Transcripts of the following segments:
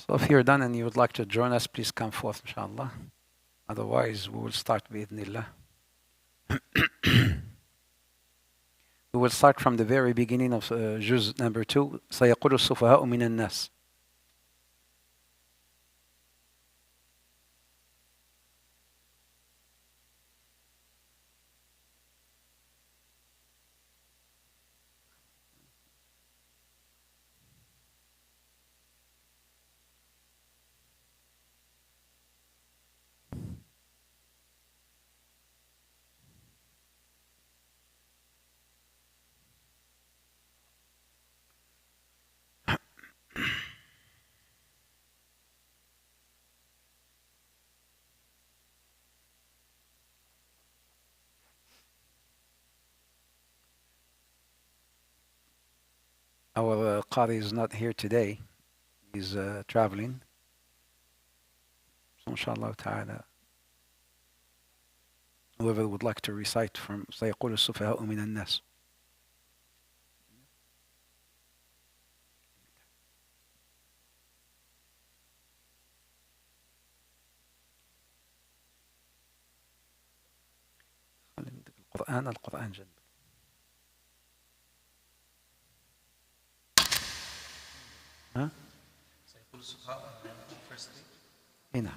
So if you're done and you would like to join us, please come forth, inshallah. Otherwise, we will start bi'idhnillah. We will start from the very beginning of juz number 2. سيقول السفهاء من الناس. Our Qari is not here today. He's traveling. So inshallah ta'ala, whoever would like to recite from سيقول السفهاء من الناس. القرآن جنب. ها؟ سيقول السفهاء firstly. هنا.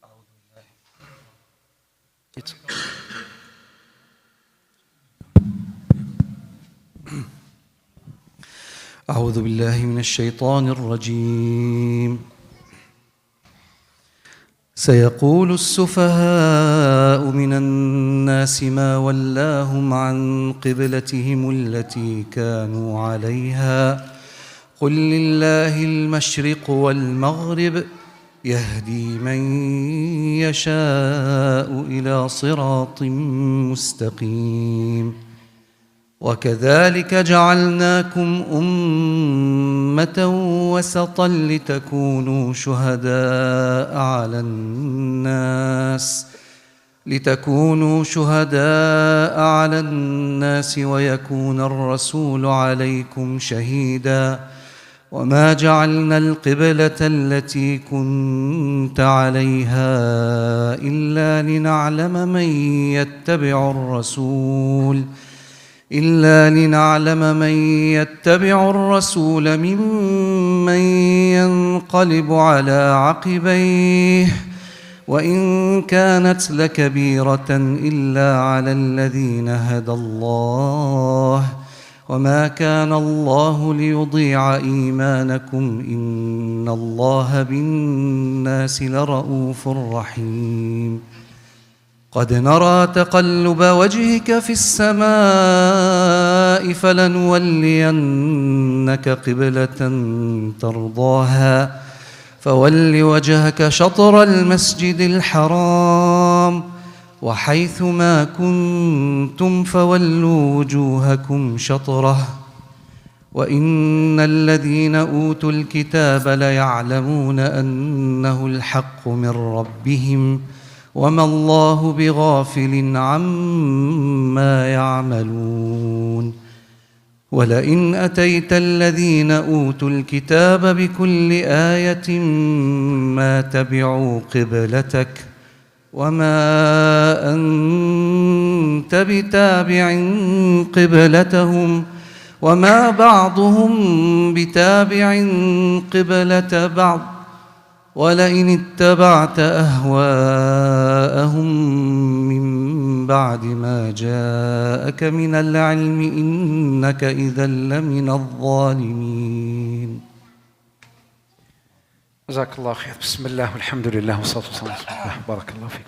أعوذ بالله. أعوذ بالله من الشيطان الرجيم. سيقول السفهاء من الناس ما ولاهم عن قبلتهم التي كانوا عليها قل لله المشرق والمغرب يهدي من يشاء إلى صراط مستقيم وكذلك جعلناكم أمة وسطا لتكونوا شهداء على الناس ويكون الرسول عليكم شهيدا وما جعلنا القبلة التي كنت عليها إلا لنعلم من يتبع الرسول ممن ينقلب على عقبيه وإن كانت لكبيرة إلا على الذين هدى الله وما كان الله ليضيع إيمانكم إن الله بالناس لرؤوف رحيم قد نرى تقلب وجهك في السماء فلنولينك قبلة ترضاها فول وجهك شطر المسجد الحرام وحيث ما كنتم فولوا وجوهكم شطره وإن الذين أوتوا الكتاب ليعلمون أنه الحق من ربهم وما الله بغافل عما يعملون ولئن أتيت الذين أوتوا الكتاب بكل آية ما تبعوا قبلتك وما أنت بتابع قبلتهم وما بعضهم بتابع قبلة بعض ولئن اتبعت أهواءهم من بعد ما جاءك من العلم إنك إذا لمن الظالمين. جزاك الله خير. بسم الله والحمد لله والصلاة والسلام على رسول الله. بارك الله فيك.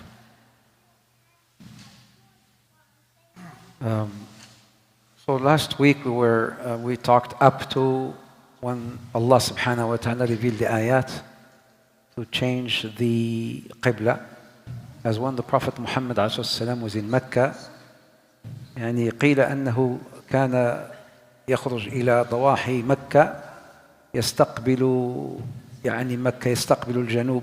So last week we talked up to when Allah subhanahu wa ta'ala revealed the ayat to change the Qibla, as when the Prophet Muhammad ﷺ was in Mecca. يعني قيل أنه كان يخرج إلى ضواحي مكة يستقبل الجنوب.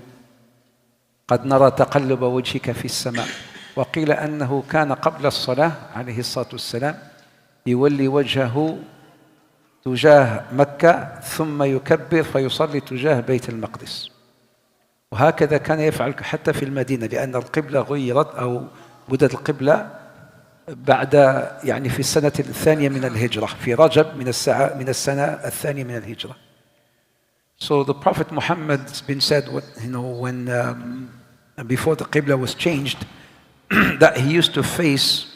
قد نرى تقلب وجهك في السماء. وقيل أنه كان قبل الصلاة عليه الصلاة والسلام يولي وجهه تجاه مكة ثم يكبر فيصلي تجاه بيت المقدس. وهكذا كان يفعل حتى في المدينة، لأن القبلة غيرت أو بدت القبلة بعد يعني في السنة الثانية من الهجرة، في رجب من السنة الثانية من الهجرة. So the Prophet Muhammad has been said, when before the Qibla was changed, that he used to face,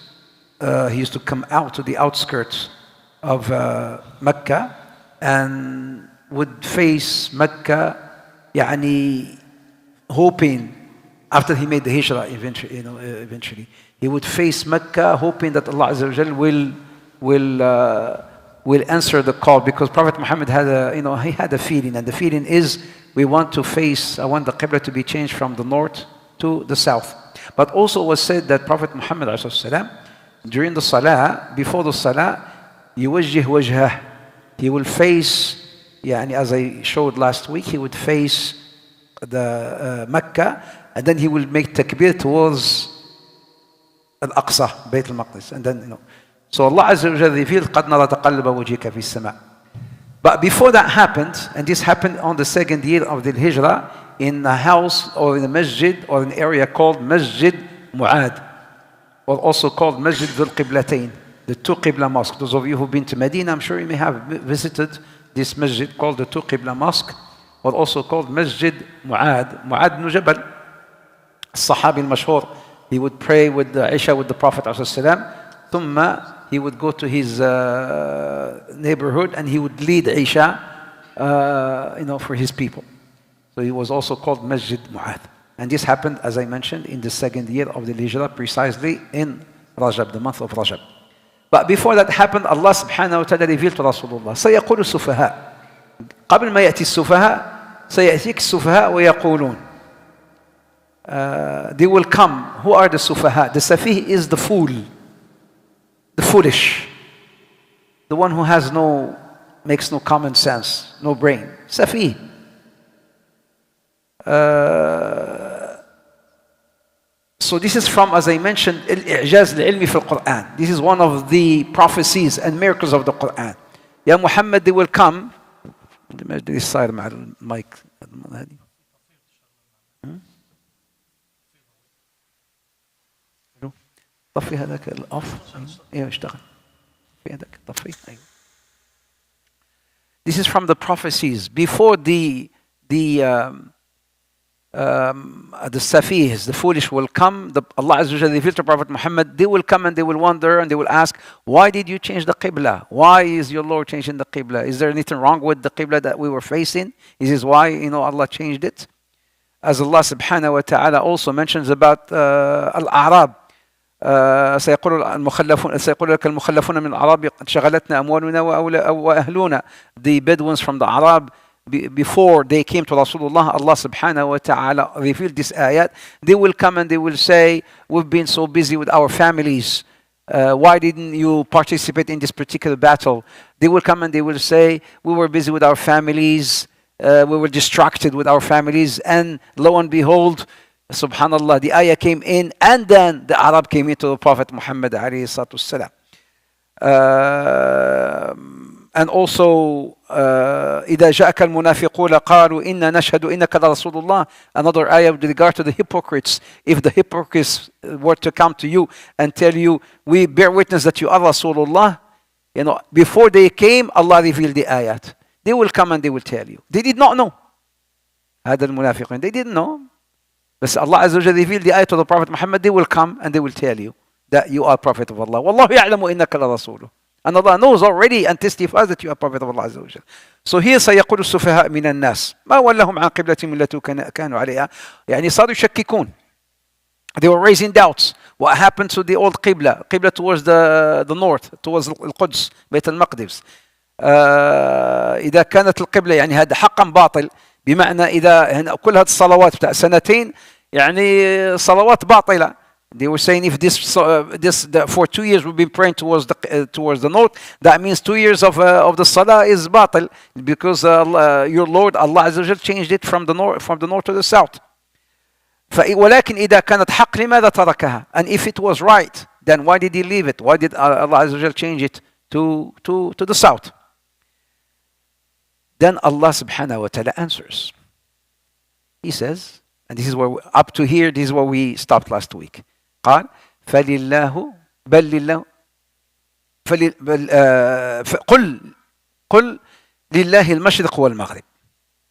he used to come out to the outskirts of Mecca and would face Mecca, يعني hoping, after he made the hijrah eventually, he would face Mecca hoping that Allah Azza wa Jal will answer the call, because Prophet Muhammad had he had a feeling, and the feeling is I want the Qibla to be changed from the north to the south. But also was said that Prophet Muhammad ﷺ, during the Salah, before the Salah, يوجه وجهه, he will face, as I showed last week, he would face the Mecca, and then he will make takbir towards Al-Aqsa, Bayt al-Maqdis, and then so Allah Azza wa Jalla revealed قَدْ نَرَى تَقَلُّبَ وَجْهِكَ فِي السَّمَاءِ. But before that happened, and this happened on the second year of the Hijrah, in a house or in a masjid or an area called Masjid Mu'ad, or also called Masjid Dhul Qiblatayn, the two Qibla mosque. Those of you who've been to Medina, I'm sure you may have visited this masjid called the two Qibla mosque, or also called Masjid Mu'ad. Mu'ad ibn Jabal, Sahabi al-Mashhur. He would pray with the Isha with the Prophet ﷺ. ثم he would go to his neighborhood and he would lead Isha, for his people. So he was also called Masjid Mu'ad. And this happened, as I mentioned, in the second year of the Hijrah, precisely in Rajab, the month of Rajab. But before that happened, Allah subhanahu wa ta'ala revealed to Rasulullah, سيقول السفهاء, قبل ما يأتي السفهاء سيأتيك السفهاء ويقولون. They will come. Who are the sufaha? The safih is the fool, the foolish, the one who makes no common sense, no brain. Safih. So this is from, as I mentioned, al-i'jaz al-ilmi fi al-Quran. This is one of the prophecies and miracles of the Quran. Ya Muhammad, they will come. this side مع المايك هذه. طفي هذاك الاوف. ايوه اشتغل في هذاك طفي. ايوه. This is from the prophecies before the Safihs, the foolish will come. Allah Azza wa Jalla revealed to Prophet Muhammad, they will come and they will wonder and they will ask, why did you change the Qibla? Why is your Lord changing the Qibla? Is there anything wrong with the Qibla that we were facing? Is this why Allah changed it? As Allah subhanahu wa ta'ala also mentions about Al-A'rab, سيقول لك المخلفون من الأعراب شغلتنا أموالنا وأهلنا. The Bedouins from the Arab, before they came to Rasulullah, Allah subhanahu wa ta'ala revealed this ayat. They will come and they will say, we've been so busy with our families. Why didn't you participate in this particular battle? They will come and they will say, we were busy with our families. We were distracted with our families. And lo and behold, subhanallah, the ayah came in, and then the Arab came into the Prophet Muhammad alayhi salatu wasalam. And also, إذا جاءك المنافقون قالوا إنا نشهد إنك لرسول الله. Another ayah with regard to the hypocrites. If the hypocrites were to come to you and tell you, we bear witness that you are Rasulullah, before they came, Allah revealed the ayat. They will come and they will tell you. They did not know. هذا المنافقين, they didn't know. But Allah Azza wa Jalla revealed the ayat to the Prophet Muhammad. They will come and they will tell you that you are Prophet of Allah. وَاللَّهُ يَعْلَمُ إِنَّكَ لَرَسُولُهُ. And Allah knows already and testifies that you are Prophet of Allah Azza wa Jalla. So here سيقول السفهاء من الناس ما ولهم عن قبلتهم التي كانوا عليها. يعني صاروا يشككون. They were raising doubts. What happened to the old Qibla? Qibla towards the north, towards القدس, بيت المقدس. إذا كانت القبلة يعني هذا حقا باطل. بمعنى إذا كل هذه الصلوات بتاع سنتين يعني صلوات باطلة. They were saying if this for 2 years we've been praying towards the north, that means 2 years of the salah is batil, because your Lord Allah Azza wa Jalla changed it from the north to the south. ولكن إذا كانت حق لماذا تركها? And if it was right, then why did he leave it? Why did Allah Azza wa Jalla change it to the south? Then Allah subhanahu wa ta'ala answers. He says, and this is where up to here, this is where we stopped last week. قال فلله بل لله قل لله المشرق والمغرب.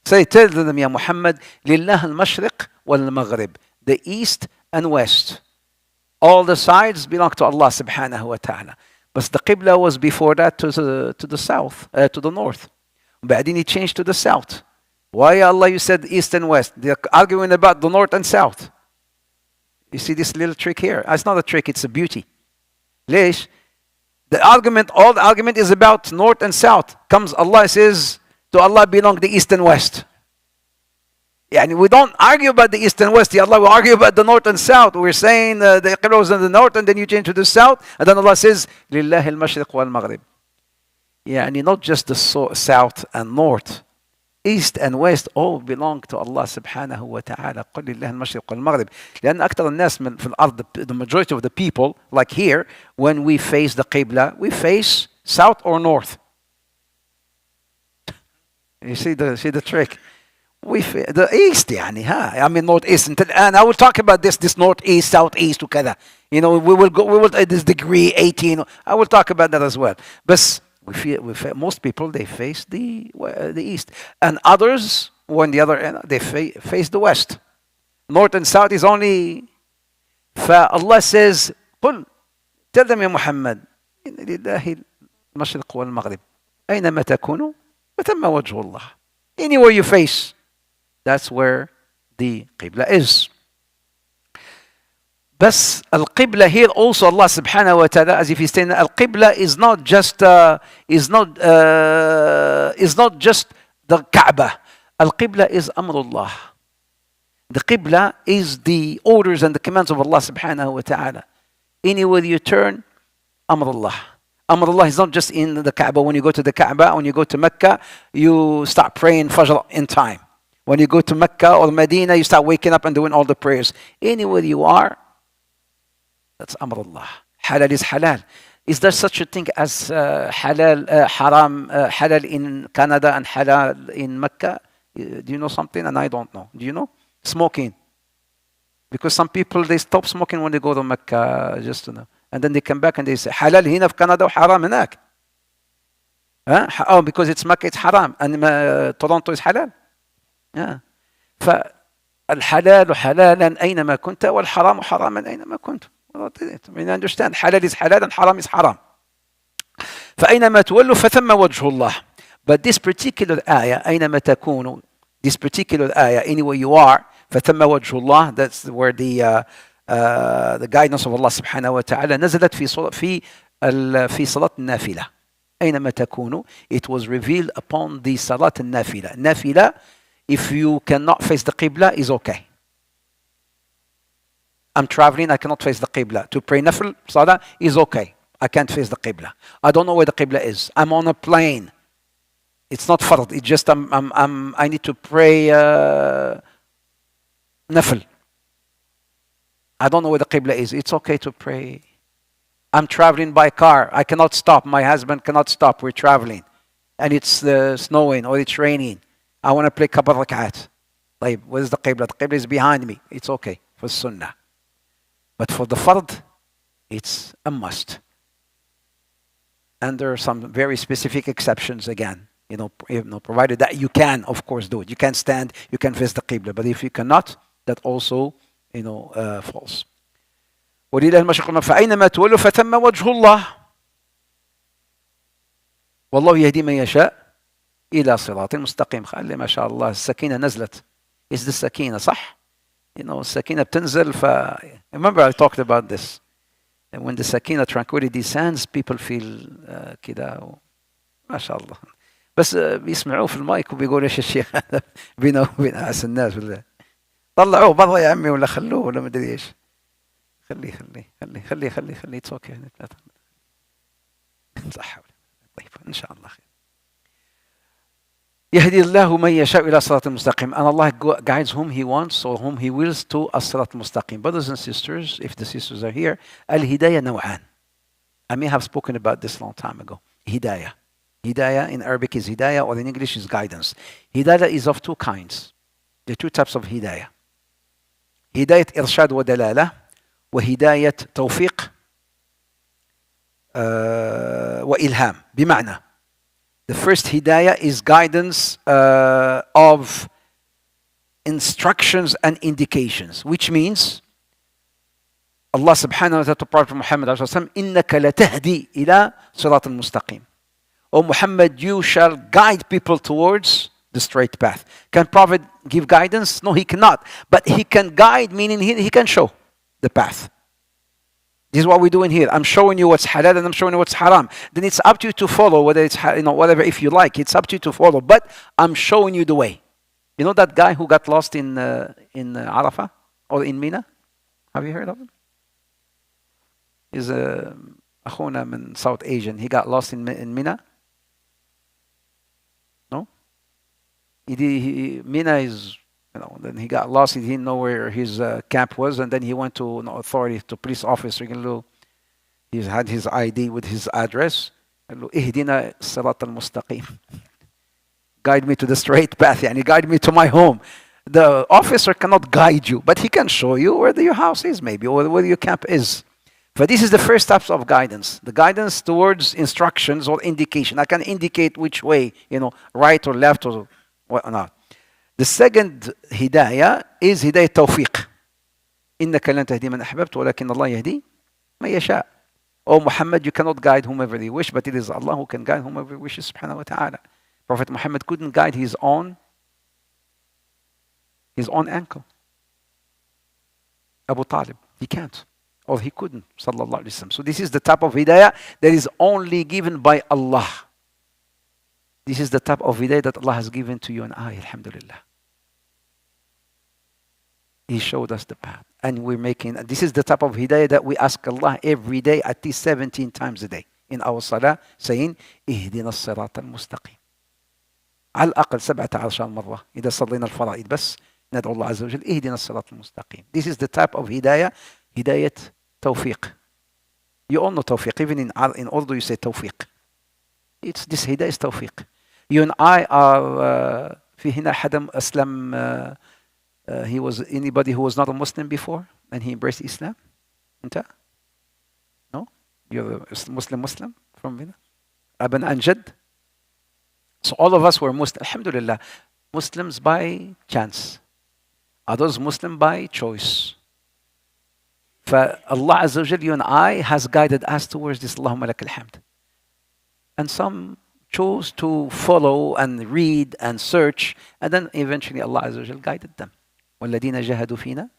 Say, tell them, Ya Muhammad, لله المشرق والمغرب. The east and west. All the sides belong to Allah subhanahu wa ta'ala. But the Qibla was before that to the south, to the north. بعدين he changed to the south. Why Allah you said east and west? They're arguing about the north and south. You see this little trick here? It's not a trick, it's a beauty. ليش? All the argument is about north and south. Comes Allah says, to Allah belong the east and west. Yani we don't argue about the east and west. Ya Allah, we argue about the north and south. We're saying the Qibla was in the north and then you change to the south. And then Allah says, لله المشرق والمغرب. Yani not just the south and north. East and west all belong to Allah subhanahu wa ta'ala. قل لله المشرق والمغرب. لأن أكثر الناس في الأرض, the majority of the people, like here, when we face the Qibla, we face south or north. You see the trick? The east يعني I mean northeast and I will talk about this northeast southeast وكذا. We will this degree 18. I will talk about that as well. But most people they face the east, and others on the other end they face the west. North and south is only. Allah says, قل, tell them يا محمد لله المشرق والمغرب أينما تكونوا فثم وجه الله. Anywhere you face, that's where the Qibla is. But Al-Qibla here also Allah subhanahu wa ta'ala, as if he's saying Al-Qibla is not just the Kaaba. Al-Qibla is Amrullah. The Qibla is the orders and the commands of Allah subhanahu wa ta'ala. Anywhere you turn, Amrullah. Amrullah is not just in the Kaaba. When you go to the Kaaba, when you go to Mecca, you start praying Fajr in time. When you go to Mecca or Medina, you start waking up and doing all the prayers. Anywhere you are, that's Amrullah. Halal is halal. Is there such a thing as haram, halal in Canada and halal in Mecca? Do you know something? And I don't know. Do you know? Smoking. Because some people, they stop smoking when they go to Mecca, just to know. And then they come back and they say, halal هنا في كندا وحرام هناك. Oh, because it's Mecca, it's haram. And Toronto is halal. Yeah. فالحلال حلالا أينما كنت والحرام حراما أينما كنت. I mean, understand, halal is halal and haram is haram. فأينما تولوا فثم وجه الله. But this particular ayah, أينما تكونوا, this particular ayah, anywhere you are, فثم وجه الله, that's where the guidance of Allah subhanahu wa ta'ala نزلت في صلاة النافلة. أينما تكونوا, it was revealed upon the صلاة النافلة. نافلة, if you cannot face the Qibla, is okay. I'm traveling, I cannot face the Qibla. To pray Nafil Salah is okay. I can't face the Qibla. I don't know where the Qibla is. I'm on a plane. It's not Fard. It's just I need to pray Nafil. I don't know where the Qibla is. It's okay to pray. I'm traveling by car. I cannot stop. My husband cannot stop. We're traveling. And it's snowing or it's raining. I want to play couple rak'at. Like, where's the Qibla? The Qibla is behind me. It's okay for Sunnah. But for the Fard, it's a must. And there are some very specific exceptions again. Provided that you can, of course, do it. You can stand, you can face the Qibla. But if you cannot, that also, falls. ولله المشرق فأينما تولوا فثم وجه الله. والله يهدي من يشاء إلى صراط مستقيم. خلي ما شاء الله السكينة نزلت. Is the سكينة صح? السكينة بتنزل. Remember I talked about this. And when the sakina, tranquility descends, people feel كده ما شاء الله. بس بيسمعوه في المايك وبيقول ايش الشيخ هذا بينه وبين أحس الناس ولا طلعوه برا يا عمي ولا خلوه ولا ما ادري ايش. خليه it's okay. صح. طيب ان شاء الله خير. يهدي الله من يشاء إلى صراط المستقيم. And Allah guides whom He wants or whom He wills to الصراط المستقيم. Brothers and sisters, if the sisters are here, الهداية نوعان. I may have spoken about this a long time ago. Hidayah. Hidayah in Arabic is hidayah, or in English is guidance. Hidayah is of two kinds. There are two types of hidayah. Hidayat irshad wa dalala, wa hidayat tawfiq wa ilham. بمعنى, the first hidayah is guidance of instructions and indications, which means Allah subhanahu wa ta'ala to Prophet Muhammad إِنَّكَ لَتَهْدِي إِلَى صِرَاطٍ الْمُسْتَقِيمِ. O Muhammad, you shall guide people towards the straight path. Can Prophet give guidance? No, he cannot. But he can guide, meaning he can show the path. This is what we're doing here. I'm showing you what's halal and I'm showing you what's haram. Then it's up to you to follow, whether it's, whatever, if you like. It's up to you to follow. But I'm showing you the way. You know that guy who got lost in Arafah or in Mina? Have you heard of him? He's a akhuna in South Asian. He got lost in Mina. No? Mina is, then he got lost. He didn't know where his camp was, and then he went to an authority, to police officer. He had his ID with his address. Ihdina sirat al-mustaqim. Guide me to the straight path. Yani guide me to my home. The officer cannot guide you, but he can show you where your house is, maybe, or where your camp is. But this is the first steps of guidance. The guidance towards instructions or indication. I can indicate which way, right or left or whatnot. The second hidayah is hidayah tawfiq. إِنَّكَ لَن تَهْدِي مَنْ أَحْبَبْتَ وَلَكِنَّ اللَّهَ يَهْدِي مَنْ يَشَاءُ. Oh Muhammad, you cannot guide whomever you wish, but it is Allah who can guide whomever he wishes, subhanahu wa ta'ala. Prophet Muhammad couldn't guide his own uncle, Abu Talib. He can't. Or he couldn't, sallallahu alayhi wa sallam. So this is the type of hidayah that is only given by Allah. This is the type of hidayah that Allah has given to you and I, alhamdulillah. He showed us the path. And this is the type of hidayah that we ask Allah every day, at least 17 times a day. In our salah, saying, اهدنا الصراط المستقيم. على الأقل 17 مرة. إذا صلينا الفرائض بس, ندعو الله عز وجل, اهدنا الصراط المستقيم. This is the type of hidayah, hidayat tawfiq. You all know tawfiq. Even in Urdu you say tawfiq. This hidayah is tawfiq. You and I are, في هنا حدا أسلم, he was anybody who was not a Muslim before and he embraced Islam? أنت? No? You're a Muslim from Mina? Aban Anjad? So all of us were Muslim. Alhamdulillah. Muslims by chance. Others Muslim by choice. Allah Azza wa Jal, you and I, has guided us towards this. Allahumma lak alhamd. And some chose to follow and read and search, and then eventually Allah Azza wa Jal guided them. وَالَّذِينَ جَاهَدُوا فِينَا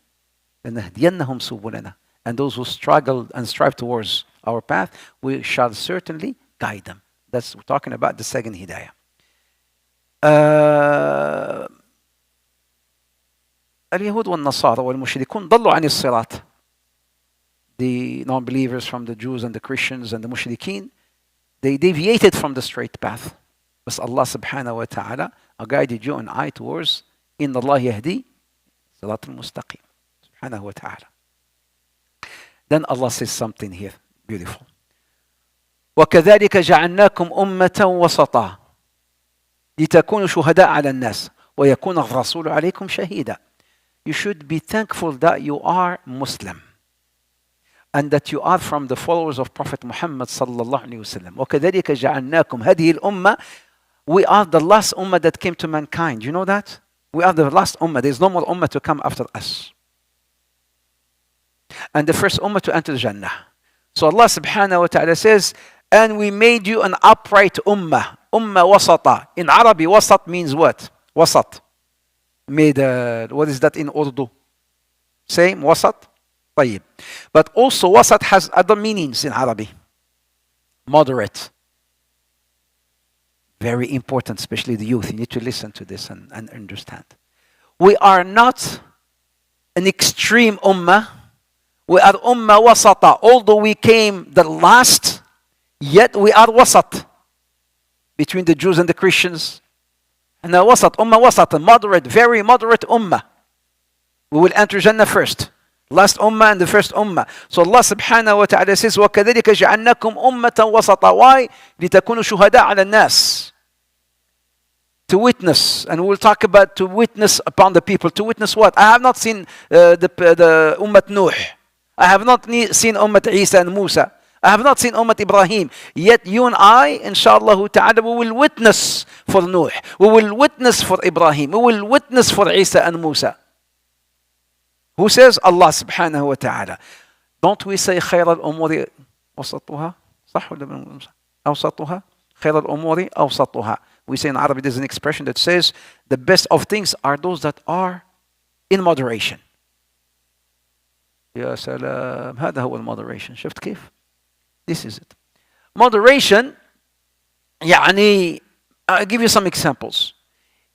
لَنَهْدِيَنَّهُمْ سُبُلَنَا. And those who struggled and strive towards our path, we shall certainly guide them. That's we're talking about the second hidayah. اليهود والنصارى والمشركون ضلوا عن الصراط. The non-believers from the Jews and the Christians and the mushrikeen, they deviated from the straight path. But Allah subhanahu wa ta'ala guided you and I towards إِنَّ اللَّهَ يَهْدِي صِرَاطَ الْمُسْتَقِيمِ subhanahu wa ta'ala. Then Allah says something here, beautiful. وَكَذَلِكَ جَعَلْنَاكُمْ أُمَّةً وَسَطًا لِتَكُونُوا شُهَدَاءَ عَلَى النَّاسِ وَيَكُونَ الرَّسُولُ عَلَيْكُمْ شَهِيدًا. You should be thankful that you are Muslim and that you are from the followers of Prophet Muhammad sallallahu alayhi wa sallam. وَكَذَلِكَ جَعَلْنَاكُمْ هَذِهِ الْأُمَّةِ. We are the last ummah that came to mankind. You know that? We are the last ummah. There's no more ummah to come after us. And the first ummah to enter Jannah. So Allah subhanahu wa ta'ala says, and we made you an upright ummah. Ummah wasata. In Arabic, wasat means what? Wasat. What is that in Urdu? Same, wasat? طيب. But also wasat has other meanings in Arabic. Moderate. Very important, especially the youth. You need to listen to this and understand. We are not an extreme ummah. We are ummah wasata. Although we came the last, yet we are wasat. Between the Jews and the Christians. And wasat, ummah wasat, a moderate, very moderate ummah. We will enter Jannah first. Last ummah and the first ummah. So Allah subhanahu wa ta'ala says, وَكَذَلِكَ جَعَلْنَاكُمْ أُمَّةً وَسَطًا. Why? لِتَكُونُوا شُهَدَاءَ عَلَى النَّاسِ. To witness, and we'll talk about to witness upon the people. To witness what? I have not seen the Ummat Nuh. I have not seen Ummat Isa and Musa. I have not seen Ummat Ibrahim. Yet you and I, inshallah ta'ala, we will witness for Nuh. We will witness for Ibrahim. We will witness for Isa and Musa. Who says? Allah subhanahu wa ta'ala. Don't we say خير الأمور وسطها? صح ولا أوسطها؟ خير الأمور أوسطها. We say in Arabic, there's an expression that says the best of things are those that are in moderation. يا سلام, هذا هو المودريشن. شفت كيف? This is it. Moderation, يعني, I'll give you some examples.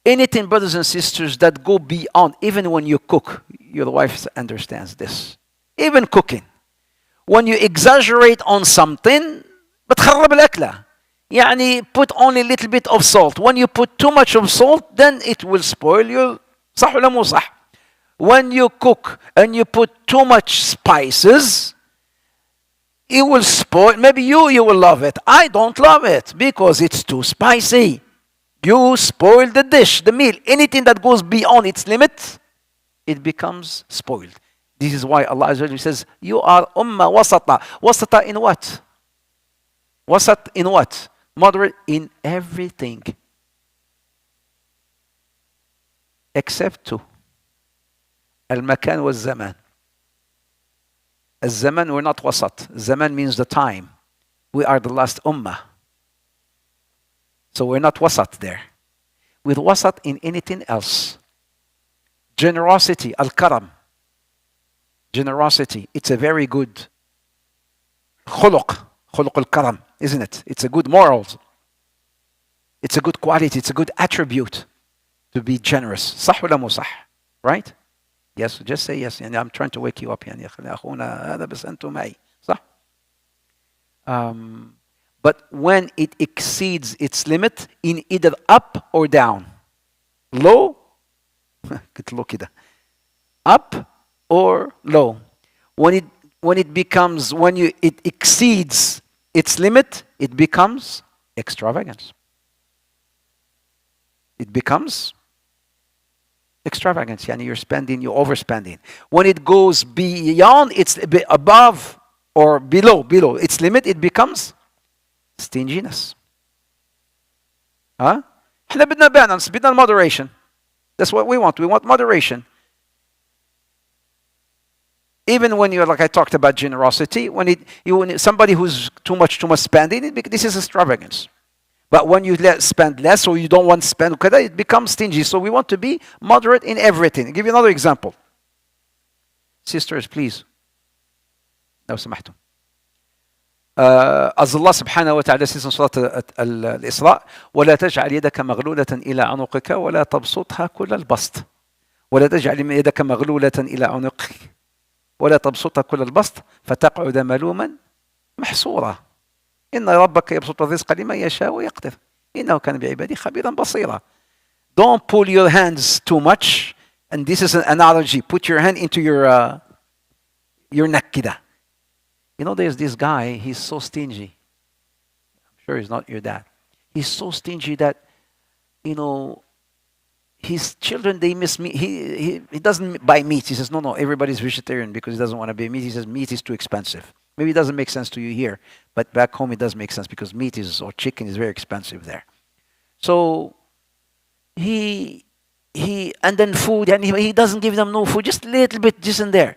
Anything, brothers and sisters, that go beyond, even when you cook, your wife understands this. Even cooking. When you exaggerate on something, بتخرب الأكلة. يعني, put only a little bit of salt. When you put too much of salt, then it will spoil your. صح ولا مو صح? When you cook and you put too much spices, it will spoil. Maybe you will love it. I don't love it because it's too spicy. You spoil the dish, the meal. Anything that goes beyond its limit, it becomes spoiled. This is why Allah Azza wa Jalla says, you are ummah wasata. Wasata in what? Wasat in what? Moderate in everything. Except two. Al-makan was zaman. Al-zaman, we're not wasat. Zaman means the time. We are the last ummah. So we're not wasat there. With wasat in anything else. Generosity, al-karam. Generosity, it's a very good khuluq. Khuluq al-karam, isn't it? It's a good morals. It's a good quality. It's a good attribute to be generous. صح ولا مو صح? Right? Yes, just say yes. يعني I'm trying to wake you up. يعني أخونا هذا بس أنتم معي. صح? But when it exceeds its limit in either up or down, low, قلت له كده, up or low. When it exceeds its limit, it becomes extravagance. It becomes extravagance. Yani you're overspending. When it goes beyond its above or below its limit, it becomes stinginess. احنا بدنا balance, بدنا moderation. That's what we want. We want moderation. Even when you're, like I talked about generosity, when somebody who's too much spending, this is extravagance. But when you spend less or you don't want to spend, it becomes stingy. So we want to be moderate in everything. I'll give you another example. Sisters, please. لو سمحتم. As Allah subhanahu wa ta'ala says in Surah Al-Isra, وَلَا تَجْعَلْ يَدَكَ مَغْلُولَةً إِلَىٰ عُنُقِكَ وَلَا تَبْسُطْهَا كُلَّ الْبَسْطِ وَلَا تَجْعَلْ يَدَكَ مَغْلُولَةً إِلَىٰ عُنُقِكَ وَلَا تَبْسُطْهَا كُلَّ الْبَسْطِ فَتَقْعُدَ مَلُومًا محصورا إن ربك يبسط الرزق لمن يشاء ويقدر إنه كان بعباده خبيرا بصيرا. Don't pull your hands too much, and this is an analogy. Put your hand into your neck كده. You know, there's this guy, he's so stingy. I'm sure he's not your dad. He's so stingy that, you know, his children, they miss meat. He doesn't buy meat. He says, no, everybody's vegetarian because he doesn't want to buy meat. He says, meat is too expensive. Maybe it doesn't make sense to you here, but back home it does make sense because meat or chicken is very expensive there. So, and then food, and he doesn't give them no food, just a little bit, just in there.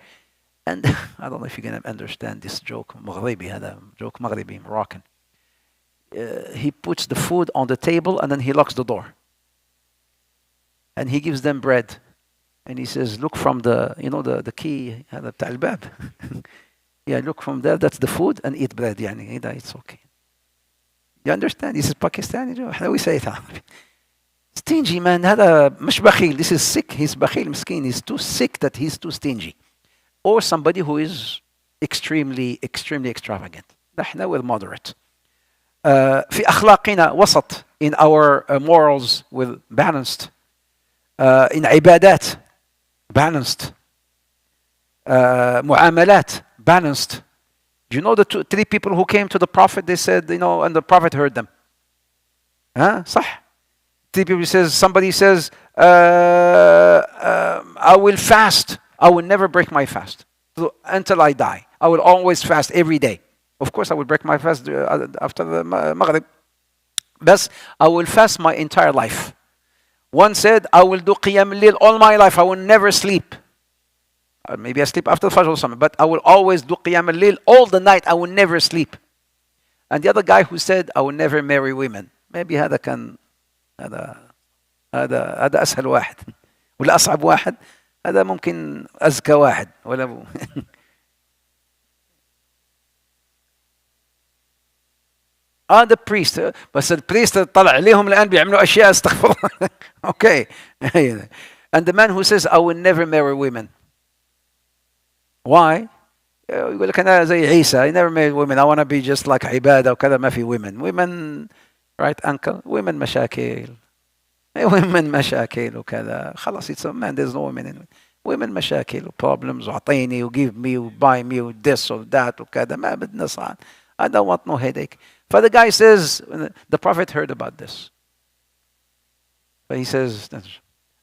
And I don't know if you're going to understand this joke. Maghribi, هذا joke Maghribi, Moroccan. He puts the food on the table and then he locks the door. And he gives them bread. And he says, look from the key, هذا بتاع الباب. Yeah, look from there, that's the food, and eat bread. يعني it's okay. You understand? This is Pakistani joke. How we say it? Stingy, man. هذا مش بخيل. This is sick. He's بخيل مسكين. He's too sick that he's too stingy. Or somebody who is extremely extravagant. نحن we're moderate. في أخلاقنا وسط. In our morals, we're balanced. In عبادات, balanced. mu'amalat, balanced. Do you know the three people who came to the Prophet? They said, and the Prophet heard them. Huh? صح. Three people says, somebody says, I will fast. I will never break my fast until I die. I will always fast every day. Of course, I will break my fast after the Maghrib. But I will fast my entire life. One said, I will do Qiyam al-Layl all my life. I will never sleep. Maybe I sleep after the Fajr or something, but I will always do Qiyam al-Layl all the night. I will never sleep. And the other guy who said, I will never marry women. Maybe هذا كان هذا أسهل واحد ولا أصعب واحد. هذا ممكن أذكى واحد ولا the priest. بس البريست طلع عليهم الآن بيعملوا أشياء استغفر الله. Okay. And the man who says I will never marry women. Why? يقول لك أنا زي عيسى. I never marry women. I want to be just like عبادة وكذا. ما في women. Women, right uncle? Women مشاكل. Women مشاكل وكذا. خلاص it's a man. There's no women in it. Women مشاكل problems وعطيني وgive me وbuy me this or that وكذا. ما بدنا صعد. I don't want no headache. But the guy says, the Prophet heard about this. But he says,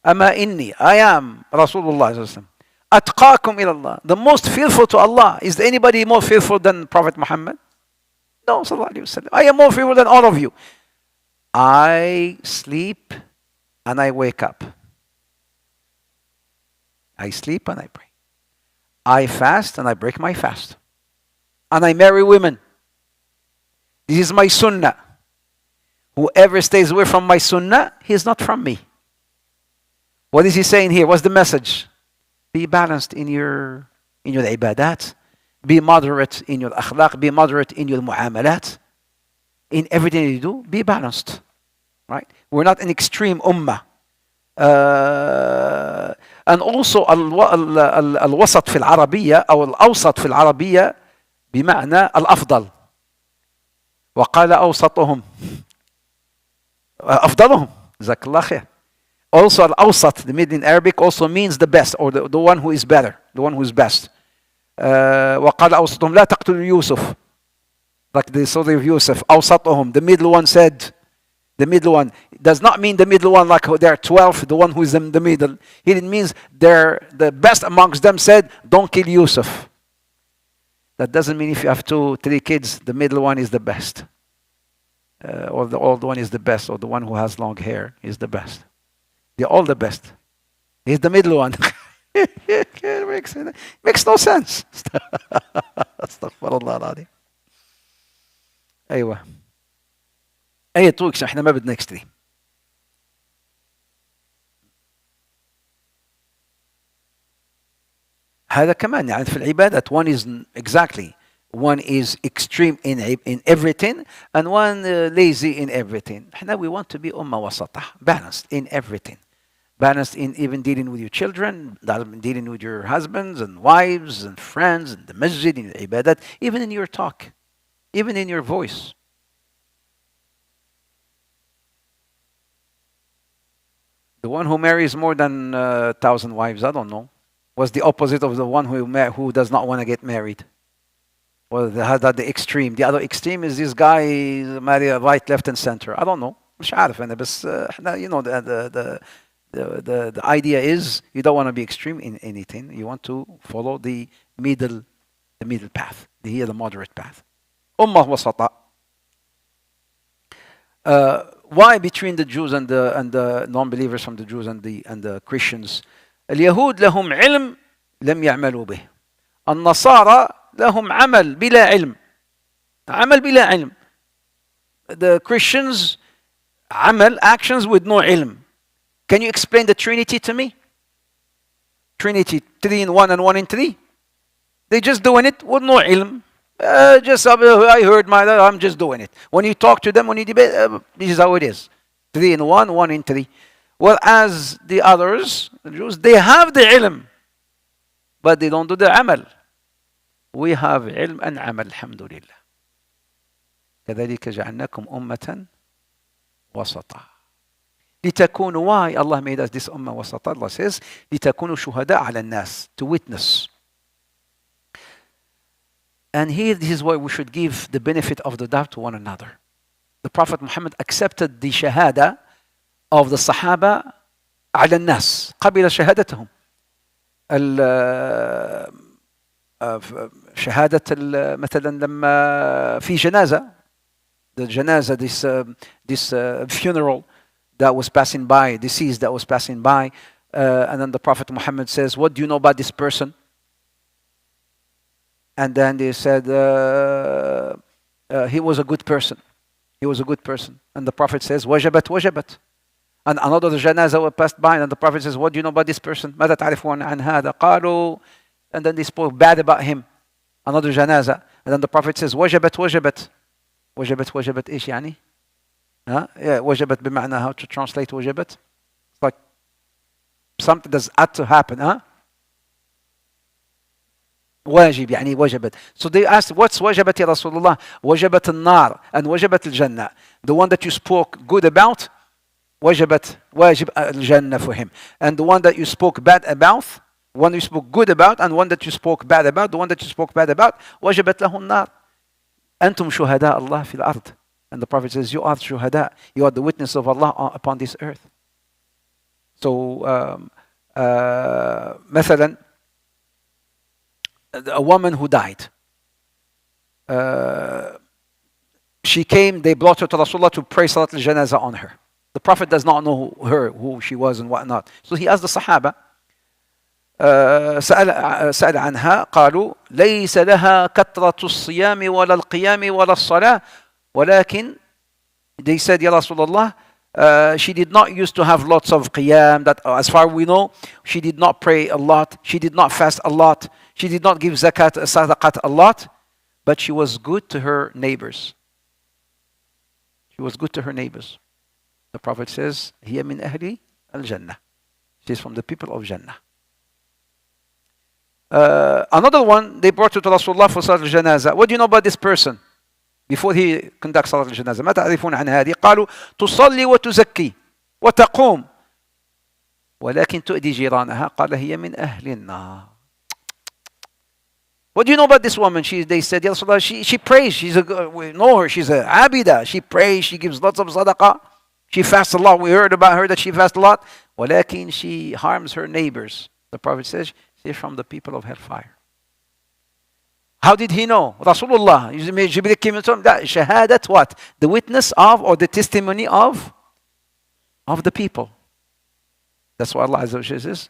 أما إني, I am Rasulullah. أتقاكم إلى الله. The most fearful to Allah. Is there anybody more fearful than Prophet Muhammad? No, sallallahu alayhi wasallam. I am more fearful than all of you. I sleep and I wake up. I sleep and I pray. I fast and I break my fast. And I marry women. This is my sunnah. Whoever stays away from my sunnah, he is not from me. What is he saying here? What's the message? Be balanced in your ibadat. Be moderate in your akhlaq. Be moderate in your mu'amalat. In everything you do, be balanced. Right? We're not an extreme ummah. And also الوسط في العربية أو الأوسط في العربية بمعنى الأفضل. وقال أوسطهم أفضلهم جزاك الله خير. Also al-awsat, the middle in Arabic, also means the best, or the one who is better, the one who is best. وقال أوسطهم لا تقتلوا يوسف. Like the story of Yusuf. أوسطهم, the middle one said, the middle one. It does not mean the middle one like they're 12, the one who is in the middle. It means they're the best amongst them said, don't kill Yusuf. That doesn't mean if you have 2, 3 kids, the middle one is the best. Or the old one is the best, or the one who has long hair is the best. They're all the best. He's the middle one. Makes no sense. استغفر الله العظيم. أيوة. أي توكس إحنا ما بدنا extreme. هذا كمان يعني في العبادات one is exactly one is extreme in everything and one lazy in everything. احنا we want to be أمة وسطة, balanced in everything. Balanced in even dealing with your children, dealing with your husbands and wives and friends and the masjid, in the ibadat, even in your talk, even in your voice. The one who marries more than 1,000 wives, I don't know, was the opposite of the one who does not want to get married. Well, the extreme. The other extreme is this guy marry right, left, and center. I don't know. مش عارف أنا بس you know the idea is you don't want to be extreme in anything. You want to follow the middle path, the moderate path. Ummah wasata. Why between the Jews and the non-believers from the Jews and the Christians? اليهود لهم علم لم يعملوا به. النصارى لهم عمل بلا علم. عمل بلا علم. The Christians عمل, actions with no علم. Can you explain the Trinity to me? Trinity, 3 in 1 and 1 in 3. They just doing it with no ilm. I heard I'm just doing it. When you talk to them, when you debate, this is how it is. 3 in 1, 1 in 3. Whereas the others, the Jews, they have the ilm, but they don't do the amal. We have ilm and amal, alhamdulillah. كذلك جعلناكم أمة وسطا. لتكونوا, why Allah made us this ummah wasata? Allah says لتكونوا شهداء على الناس, to witness. And here, this is why we should give the benefit of the doubt to one another. The Prophet Muhammad accepted the shahada of the Sahaba على الناس. قبل شهادتهم. شهادة مثلا لما في جنازة, the جنازة, this funeral that was passing by, deceased that was passing by, and then the Prophet Muhammad says, what do you know about this person? And then they said, he was a good person. He was a good person. And the Prophet says, wajabat, wajabat. And another janazah passed by, and the Prophet says, what do you know about this person? ماذا تعرفون عن هذا؟ قالوا, and then they spoke bad about him. Another janazah. And then the Prophet says, wajabat, wajabat. wajabat, wajabat, إيش يعني? Yeah, wajabat بمعنى, how to translate wajabat? It's like something that's had to happen. واجب يعني وجبت. So they asked, what's wajabat ya Rasulullah? Wajabat al-nar and wajabat al-jannah. The one that you spoke good about, wajabat, wajib al-jannah for him. And the one that you spoke bad about, one you spoke good about, and one that you spoke bad about, the one that you spoke bad about, wajabat lahu al-nar. أنتم شهداء الله في الأرض. And the Prophet says, you are shuhada. You are the witness of Allah upon this earth. So, مثلا, a woman who died. She came, they brought her to Rasulullah to pray Salat al-Janazah on her. The Prophet does not know who she was and whatnot. So he asked the Sahaba, سأل عنها قالوا ليس لها كثرة الصيام ولا القيام ولا الصلاة ولكن, they said, Ya Rasulullah, she did not used to have lots of qiyam, that as far we know, she did not pray a lot, she did not fast a lot, she did not give zakat, sadaqat a lot, but she was good to her neighbors. She was good to her neighbors. The Prophet says, هي من أهل الجنة. She is from the people of Jannah. Another one, they brought her to Rasulullah for Salat al-Janazah. What do you know about this person? Before he conducts Salat al-Janazah. ما تعرفون عن هذه؟ قالوا تصلي وتزكي وتقوم ولكن تؤذي جيرانها. قال هي من أهل النار. What do you know about this woman? They said, Ya Rasulullah, she prays. We know her. She's a abida. She prays. She gives lots of sadaqah. She fasts a lot. We heard about her that she fasts a lot. ولكن she harms her neighbors. The Prophet says, she's from the people of hellfire. How did he know? Rasulullah. Jibreel came and told him that. Shahadat what? The witness of, or the testimony of the people. That's why Allah Azza wa Jalla says,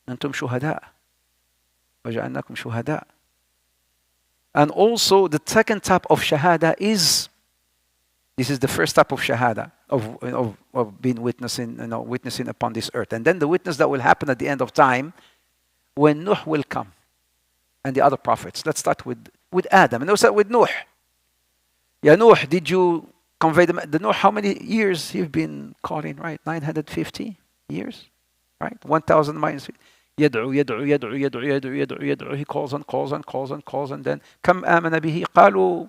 أنتم شهداء وجعلناكم شهداء. And also the second type of shahada is, this is the first type of shahada of being witnessing, witnessing upon this earth. And then the witness that will happen at the end of time, when Nuh will come and the other prophets. Let's start with Adam, and we'll start with Nuh. Ya Nuh, did you convey the Nuh? How many years you've been calling? Right, 950 years, right? 1,000 minus. يدعو يدعو يدعو يدعو يدعو يدعو يدعو. He calls and calls and calls and calls, and then كم آمن به؟ قالوا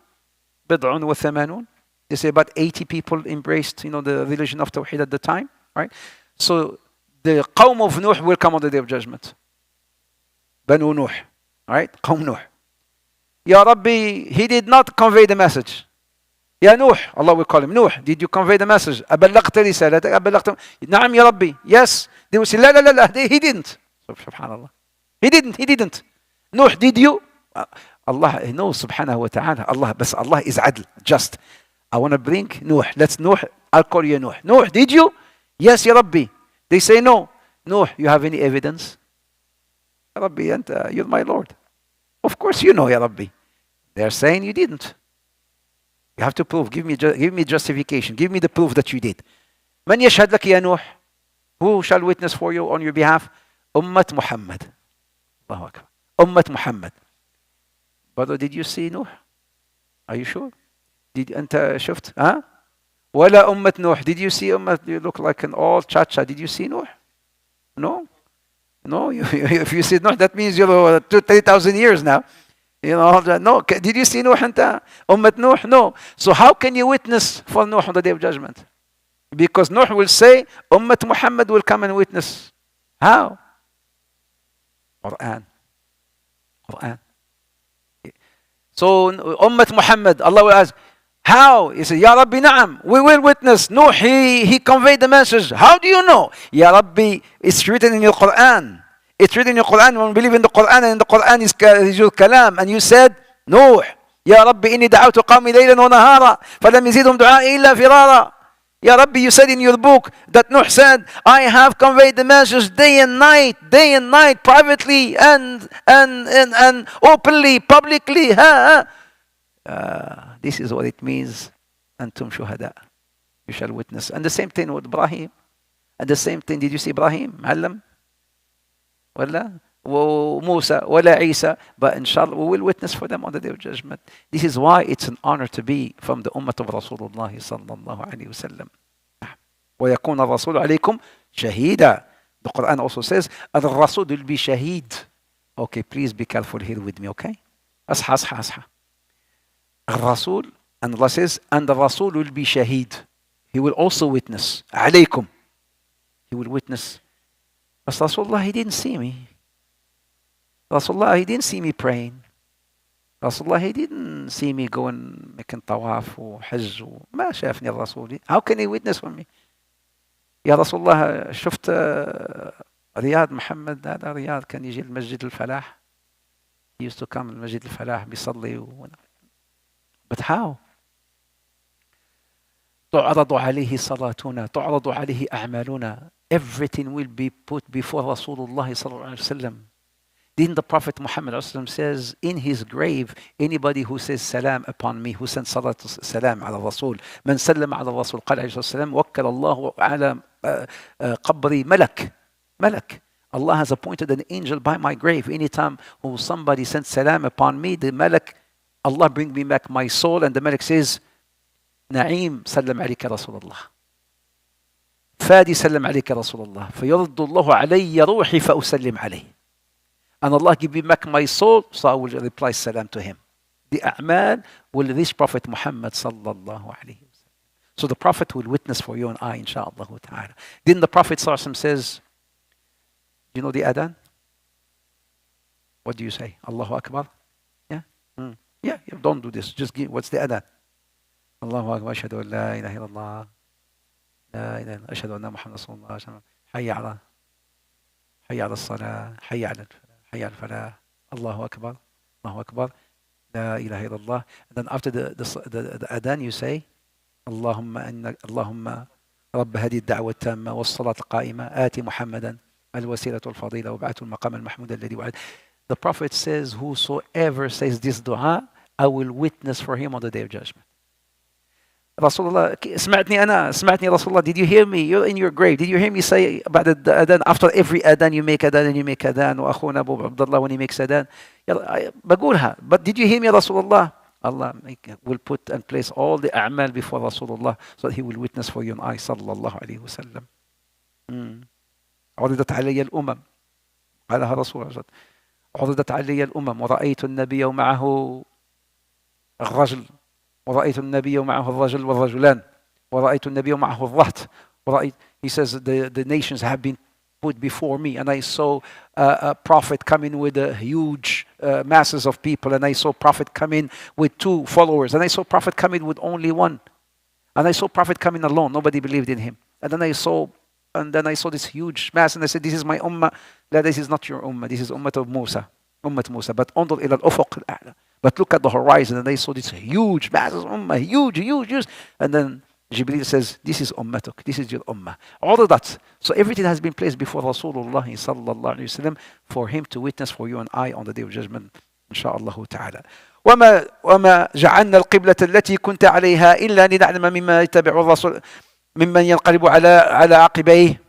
بضع وثمانون. They say about 80 people embraced, the religion of Tawheed at the time, right? So the qawm of Nuh will come on the Day of Judgment. Banu Nuh, right? Qawm Nuh. Ya Rabbi, he did not convey the message. Ya Nuh, Allah will call him. Nuh, did you convey the message? أبلغت رسالتك؟ أبلغت. نعم يا Rabbi. Yes. They will say, لا لا لا لا, he didn't. Subhanallah. He didn't. Nuh, did you? Allah knows subhanahu wa ta'ala. Allah is adl, just. I want to bring Nuh. Let's Nuh. I'll call you Nuh. Nuh, did you? Yes, Ya Rabbi. They say no. Nuh, you have any evidence? Ya Rabbi, you're my Lord. Of course you know, Ya Rabbi. They're saying you didn't. You have to prove. Give me justification. Give me the proof that you did. من يشهد لك يا نوح? Who shall witness for you on your behalf? Ummat Muhammad. Allahu Akbar. Ummat Muhammad. Brother, did you see Nuh? Are you sure? Did أنت شفت? ولا أمة نوح. Did you see أمة? You look like an old chacha. Did you see Nuh? No. If you see Nuh, that means you're 3,000 years now. No. Did you see Nuh أنت? أمة Nuh? No. So how can you witness for Nuh on the Day of Judgment? Because Nuh will say, Ummat Muhammad will come and witness. How? Quran. So Ummat Muhammad, Allah will ask, how? He said, Ya Rabbi, na'am, we will witness. Nuh, he conveyed the message. How do you know? Ya Rabbi, it's written in your Quran. It's written in your Quran. When we believe in the Quran, and the Quran is your kalam. And you said, Nuh, Ya Rabbi, inni da'awtu qawmi laylan wa nahara, falam yazidhum du'a'i illa firara. Ya Rabbi, you said in your book that Nuh said, I have conveyed the message day and night, privately and openly, publicly. This is what it means. Antum shuhada. You shall witness. And the same thing with Ibrahim. And the same thing, did you see Ibrahim? Ma'allam? Wala? Musa, wala Isa. But inshallah, we will witness for them on the day of judgment. This is why it's an honor to be from the ummah of Rasulullah sallallahu alayhi wa sallam. وَيَكُونَ الرَّسُولُ عَلَيْكُمْ شَهِيدًا. The Quran also says, الرَّسُولُ will be shaheed. Okay, please be careful here with me, okay? Asha. Rasul, and Allah says, and the Rasul will be shaheed. He will also witness. Alaykum. He will witness. But Rasulullah, he didn't see me. Rasulullah, he didn't see me praying. Rasulullah, he didn't see me going making tawaf or hajj. ما شافني الرسول. How can he witness for me? يا رسول الله شفت رياض محمد هذا رياض كان يجي المسجد الفلاح. He used to come المسجد الفلاح بيصلي. But how? تعرض عليه صلاتنا تعرض عليه أعمالنا. Everything will be put before Rasulullah sallallahu alaihi wasallam. Then the Prophet Muhammad says, in his grave, anybody who says salam upon me, who sends salat salam ala Rasul, من سلم على الرسول قال عليه الصلاة والسلام وكل الله على قبري ملك. Allah has appointed an angel by my grave. Anytime who somebody sends salam upon me, the malak, Allah bring me back my soul, and the malak says, نعيم سلم عليك رسول الله. فادي سلم عليك رسول الله. فيرد الله علي روحي فأسلم عليه. And Allah give me back my soul, so I will reply salam to him. The a'mal will reach Prophet Muhammad sallallahu alayhi wa sallam. So the Prophet will witness for you and I, inshaAllah ta'ala. Then the Prophet sallallahu alayhi wa sallam says, you know the adhan? What do you say? Allahu Akbar? Yeah? Yeah, don't do this. Just give, what's the adhan? Allahu Akbar, ashhadu an la ilaha illallah. La ilaha illallah, ashhadu anna Muhammad sallallahu alayhi wa sallam. Hayya ala as-salah, hayya ala الفلاح الله أكبر الله أكبر لا إله إلا الله. And then after the adhan you say اللهم رب هذه الدعوة التامة والصلاة القائمة آتي محمدا الوسيلة والفضيلة وابعثه المقام المحمود الذي وعد. The Prophet says, whosoever says this dua, I will witness for him on the day of judgment. Rasulullah, سمعتني Rasulullah, did you hear me? You're in your grave. Did you hear me say about the adhan? After every adhan you make adhan and you make adhan. وأخونا أبو عبد الله when he makes adhan. بقولها. But did you hear me Rasulullah? Allah will put and place all the a'mal before Rasulullah so that he will witness for you and I sallallahu alayhi wa sallam. عرضت علي الأمم قالها رسول الله عرضت علي الأمم ورأيت النبي ومعه الرجل ورأيت النبي ومعه الرجل والرجلان ورأيت النبي ومعه الرهط he says the nations have been put before me and I saw a prophet coming with a huge masses of people and I saw prophet coming with 2 followers and I saw prophet coming with only 1 and I saw prophet coming alone. Nobody believed in him. And then I saw this huge mass and I said, this is my ummah. No, this is not your ummah. This is ummah of Musa. Ummat Musa. But انظر إلى الأفق الأعلى. But look at the horizon and they saw this huge masses of ummah, huge. And then Jibreel says, this is ummatuk, this is your ummah. All of that. So everything has been placed before Rasulullah sallallahu alayhi wa sallam for him to witness for you and I on the day of judgment, inshaAllah ta'ala. وما جعلنا القبلة التي كنت عليها إلا لنعلم مما يتبع الرسول ممن ينقلب على عقبيه.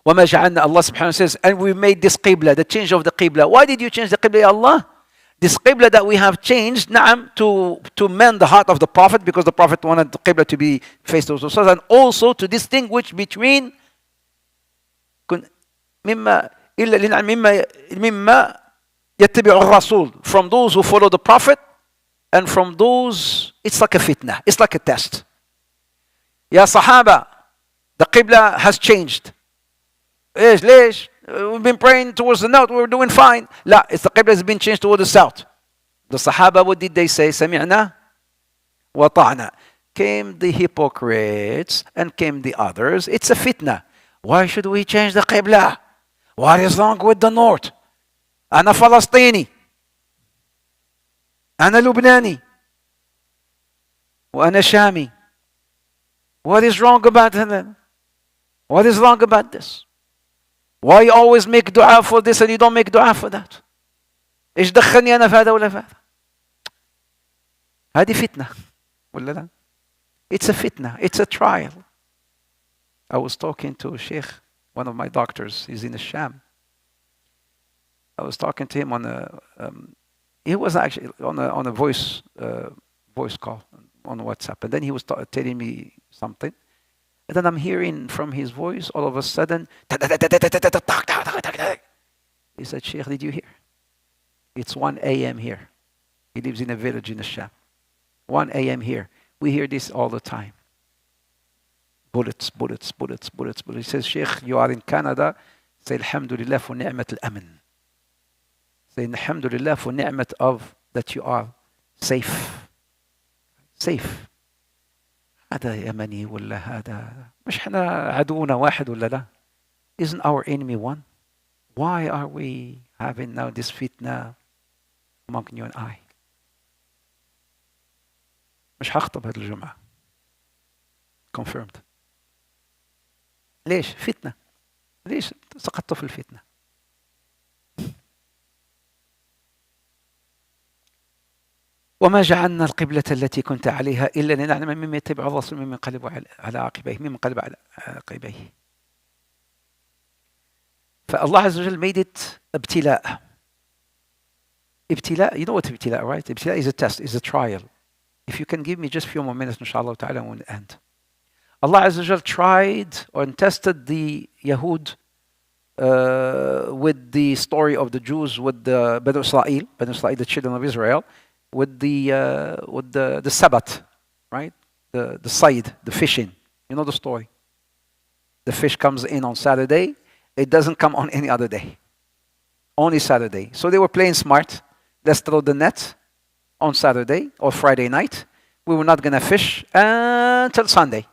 وما جعلنا, Allah subhanahu wa ta'ala says, and we made this qibla, the change of the qibla. Why did you change the qibla, ya Allah? This qibla that we have changed, na'am, to mend the heart of the Prophet, because the Prophet wanted the qibla to be faced to Rasul, and also to distinguish between مما يتبع الرسول, from those who follow the Prophet, and from those, it's like a fitna, it's like a test. Ya Sahaba, the qibla has changed. ليش? We've been praying towards the north, we're doing fine. لا, it's the qibla has been changed towards the south. The Sahaba, what did they say? سمعنا وطعنا. Came the hypocrites and came the others. It's a fitna. Why should we change the Qibla? What is wrong with the north? أنا فلسطيني. أنا لبناني. وأنا شامي. What is wrong about that? What is wrong about this? Why you always make dua for this and you don't make dua for that? إيش دخلني أنا في هذا ولا في هذا؟ هذه فتنة ولا لا؟ It's a fitna. It's a trial. I was talking to a sheikh, one of my doctors. He's in the Sham. I was talking to him on a. He was actually on a voice call on WhatsApp, and then he was telling me something, and then I'm hearing from his voice all of a sudden. He said, "Sheikh, did you hear? It's 1 a.m. here. He lives in a village in the Sham. 1 a.m. here. We hear this all the time. Bullets, bullets, bullets, bullets, bullets." He says, "Sheikh, you are in Canada. Say Alhamdulillah for ni'mat al-aman. Say Alhamdulillah for ni'mat of that you are safe. Safe. هذا يمني ولا هذا مش احنا عدونا واحد ولا لا? Isn't our enemy one? Why are we having now this fitna among you and I?" مش هخطب هذه الجمعة. Confirmed. ليش؟ فتنة. ليش سقطت في الفتنة؟ وما جعلنا القبلة التي كنت عليها إلا لنعلم ممن يتبع الرسول ممن ينقلب على عقبيه ممن ينقلب على عقبيه. فالله عز وجل made it ابتلاء. ابتلاء, you know what ابتلاء, right? ابتلاء is a test, is a trial. If you can give me just a few more minutes, inshallah ta'ala, we'll end. Allah Azza wa Jal tried or tested the Yahud with the story of the Jews with the Banu Israel, the children of Israel, with the Sabbath, right? The Sayd, the fishing. You know the story. The fish comes in on Saturday. It doesn't come on any other day. Only Saturday. So they were playing smart. Let's throw the net on Saturday or Friday night. We were not going to fish until Sunday.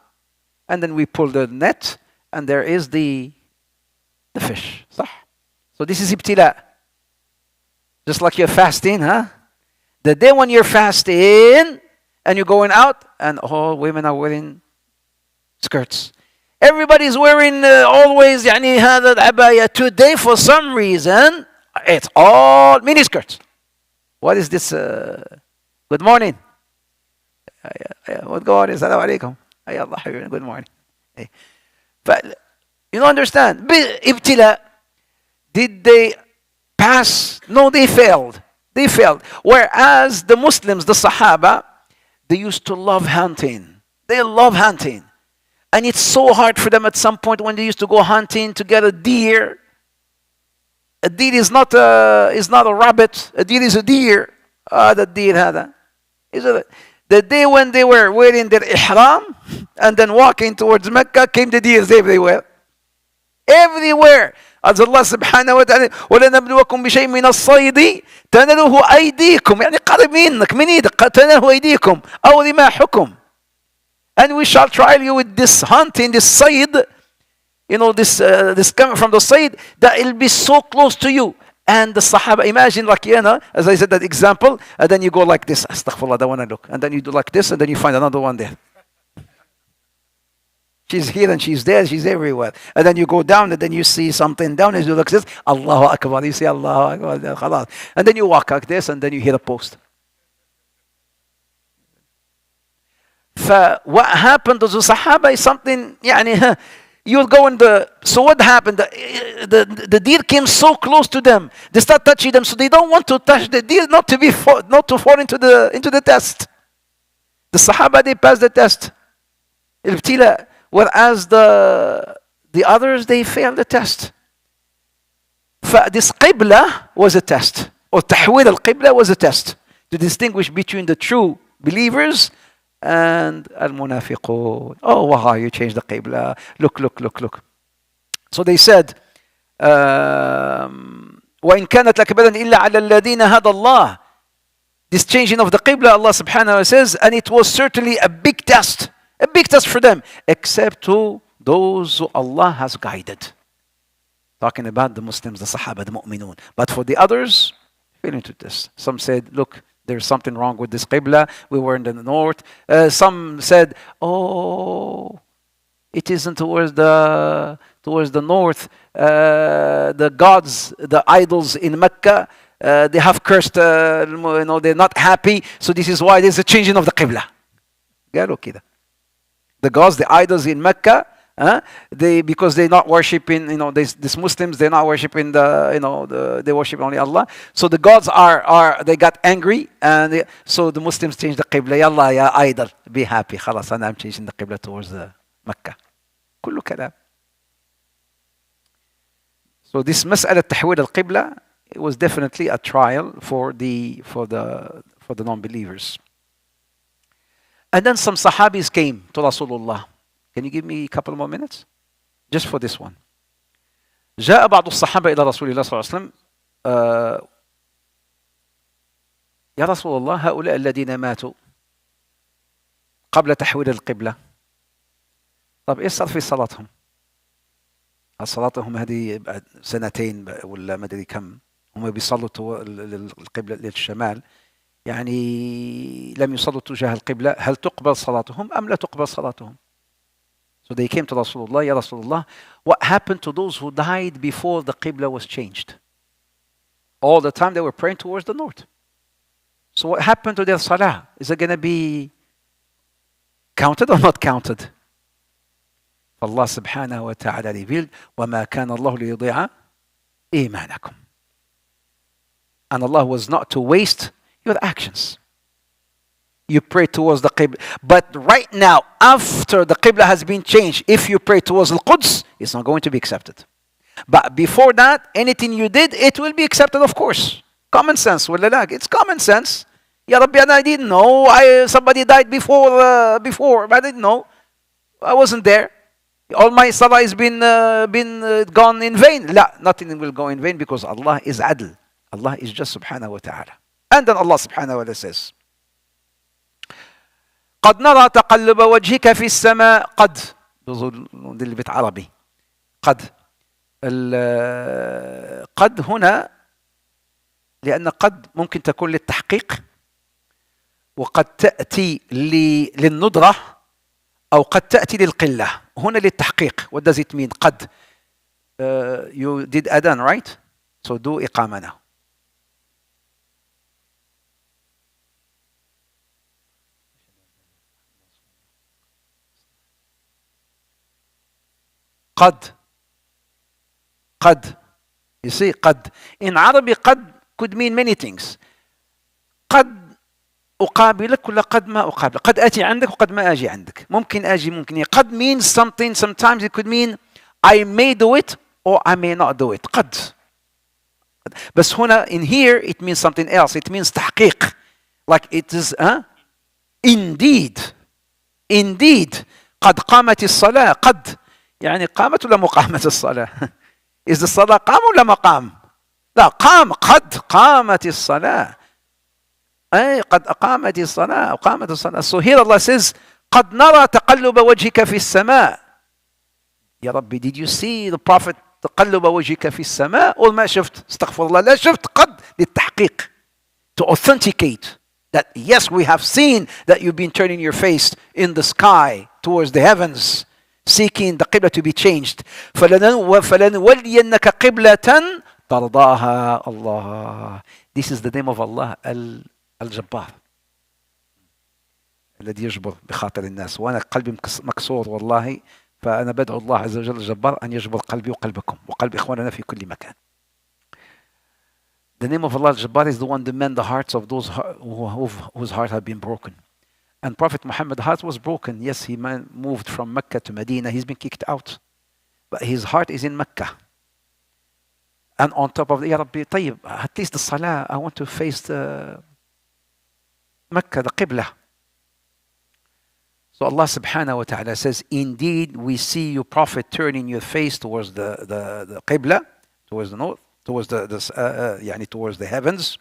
And then we pull the net and there is the fish. صح? So this is ibtila. Just like you're fasting, huh? The day when you're fasting and you're going out and all women are wearing skirts. Everybody's wearing always يعني هذا العباية. Today for some reason it's all mini skirts. What is this? Good morning. What going on? Assalamu alaikum. Allah حبيبي. Good morning. But you don't understand. Ibtila. Did they pass? No, they failed. They failed. Whereas the Muslims, the Sahaba, they used to love hunting. They love hunting. And it's so hard for them at some point when they used to go hunting to get a deer. A deer is not a rabbit. A deer is a deer. The deer هذا. The day when they were wearing their ihram and then walking towards Mecca came the deers everywhere. Everywhere. As Allah subhanahu wa ta'ala وَلَنَبْلُوَكُمْ بِشَيْءٍ مِنَ الصَّيْدِ تَنَلُهُ أَيْدِيكُمْ يعني قرب منك من ايدك تناله أيديكم أو رماحكم. And we shall trial you with this hunting, this sayd, you know, this coming from the sayd, that it'll be so close to you. And the Sahaba, imagine like, you know, as I said that example, and then you go like this, astaghfirullah, I don't want to look. And then you do like this, and then you find another one there. She's here and she's there, she's everywhere. And then you go down and then you see something down and you look like this, Allahu Akbar, you say Allahu Akbar, khalas. And then you walk like this and then you hit a post. What happened to the Sahaba is something, يعني, you'll go in so what happened? The deer came so close to them. They start touching them, so they don't want to touch the deer, not to fall into the test. The Sahaba, they passed the test. Ibtila. Whereas the others, they failed the test. This qibla was a test. Or tahwil al-qibla was a test. To distinguish between the true believers and al-munafiqun. Oh, wow, you changed the qibla. Look. So they said, وَإِنْ كَانَتْ لَكَبِيرَةً إِلَّا عَلَى الَّذِينَ هَدَى اللَّهِ. This changing of the Qibla, Allah subhanahu wa ta'ala says, and it was certainly a big test for them, except to those who Allah has guided. Talking about the Muslims, the Sahaba, the Mu'minun. But for the others, fell into this. Some said, look, there's something wrong with this Qibla. We were in the north. Some said, oh, it isn't towards the north. The gods, the idols in Mecca, they have cursed, they're not happy. So this is why there's a changing of the Qibla. قالوا كده. The gods, the idols in Mecca, because they're not worshiping, these Muslims, they're not worshiping they worship only Allah. So the gods they got angry, and so the Muslims changed the Qibla. Yalla ya idol, be happy. خلاص I'm changing the Qibla towards Mecca. كله كلام. So this مسألة تحويل القبلة, it was definitely a trial for the non-believers. And then some Sahabis came to Rasulullah. Can you give me a couple more minutes? Just for this one. جاء بعض الصحابة إلى رسول الله صلى الله عليه وسلم. يا رسول الله هؤلاء الذين ماتوا قبل تحويل القبلة. طب إيش صار في صلاتهم؟ صلاتهم هذه بعد سنتين ولا ما أدري كم هم بيصلوا القبلة للشمال. يعني لم يصلوا تجاه القبلة. هل تقبل صلاتهم أم لا تقبل صلاتهم؟ So they came to Rasulullah, Ya Rasulullah, what happened to those who died before the Qibla was changed? All the time they were praying towards the north. So what happened to their salah? Is it going to be counted or not counted? Allah subhanahu wa ta'ala revealed, وَمَا كَانَ اللَّهُ لِيُضِيعَ إِيمَانَكُمْ. And Allah was not to waste your actions. You pray towards the Qibla. But right now, after the Qibla has been changed, if you pray towards Al-Quds, it's not going to be accepted. But before that, anything you did, it will be accepted, of course. Common sense. It's common sense. Ya Rabbi, I didn't know. Somebody died before. I didn't know. I wasn't there. All my salah has been gone in vain. La, nothing will go in vain because Allah is adl. Allah is just subhanahu wa ta'ala. And then Allah subhanahu wa ta'ala says, قد نرى تقلب وجهك في السماء. قد دي اللي بيت عربي. قد هنا لأن قد ممكن تكون للتحقيق وقد تأتي للندرة أو قد تأتي للقلة. هنا للتحقيق. What does it mean? قد you did adhan, right? So do إقامة now. قد. You see, قد. In Arabic, قد could mean many things. قد أقابلك ولا قد ما أقابلك. قد أتي عندك وقد ما أجي عندك. ممكن أجي ممكن. قد means something. Sometimes it could mean I may do it or I may not do it. قد. بس هنا in here it means something else. It means تحقيق. Like it is indeed. قد قامت الصلاة. قد. يعني قامت ولا مقامت الصلاة؟ Is the صلاة قام ولا مقام؟ لا قام. قد قامت الصلاة. أي قد أقامت الصلاة. So here Allah says قد نرى تقلب وجهك في السماء. يا ربي, did you see the Prophet تقلب وجهك في السماء؟ أو ما شفت؟ استغفر الله, لا شفت. قد للتحقيق, to authenticate that yes, we have seen that you've been turning your face in the sky towards the heavens, seeking the qibla to be changed. فَلَنُوَلِّيَنَّكَ قِبْلَةً تَرْضَاهَا. Allah. This is the name of Allah, الجبار الذي يجبر بخاطر الناس. وأنا قلبي مكسور والله, فأنا بدعو الله عز وجل الجبار أن يجبر قلبي وقلبكم وقلب إخواننا في كل مكان. The name of Allah al-Jabbar is the one that mend the hearts of those whose heart have been broken. And Prophet Muhammad's heart was broken. Yes, he moved from Mecca to Medina. He's been kicked out. But his heart is in Mecca. And on top of that, Ya Rabbi, طيب, at least the Salah, I want to face the Mecca, the Qibla. So Allah subhanahu wa ta'ala says, indeed, we see you, Prophet, turning your face towards the Qibla, towards the north, towards towards the heavens.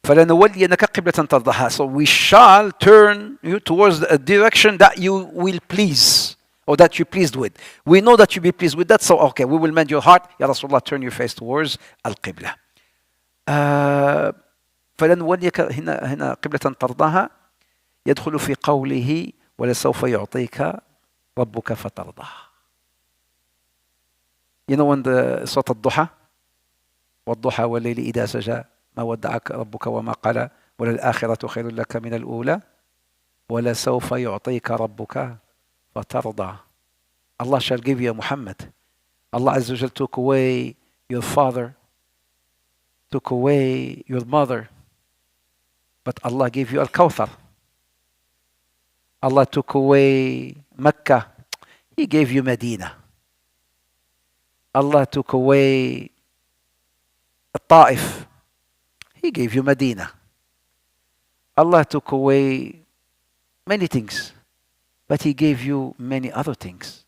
فلنولينك قبلة ترضاها. So we shall turn you towards a direction that you will please, or that you're pleased with. We know that you'll be pleased with that, so okay, we will mend your heart. Ya Rasulullah, turn your face towards al-Qibla. فلنوليك هنا قبلة ترضاها يدخل في قوله ولسوف يعطيك ربك فترضى. You know when the صوت الضحى والضحى والليل إذا سجى ما ودعك ربك وما قلى وللآخرة خير لك من الأولى ولسوف يعطيك ربك فترضى. Allah shall give you Muhammad. Allah Azza wa Jal took away your father, took away your mother, but Allah gave you Al-Kawthar. Allah took away Mecca, He gave you Medina. Allah took away Ta'if, He gave you Medina. Allah took away many things, but He gave you many other things.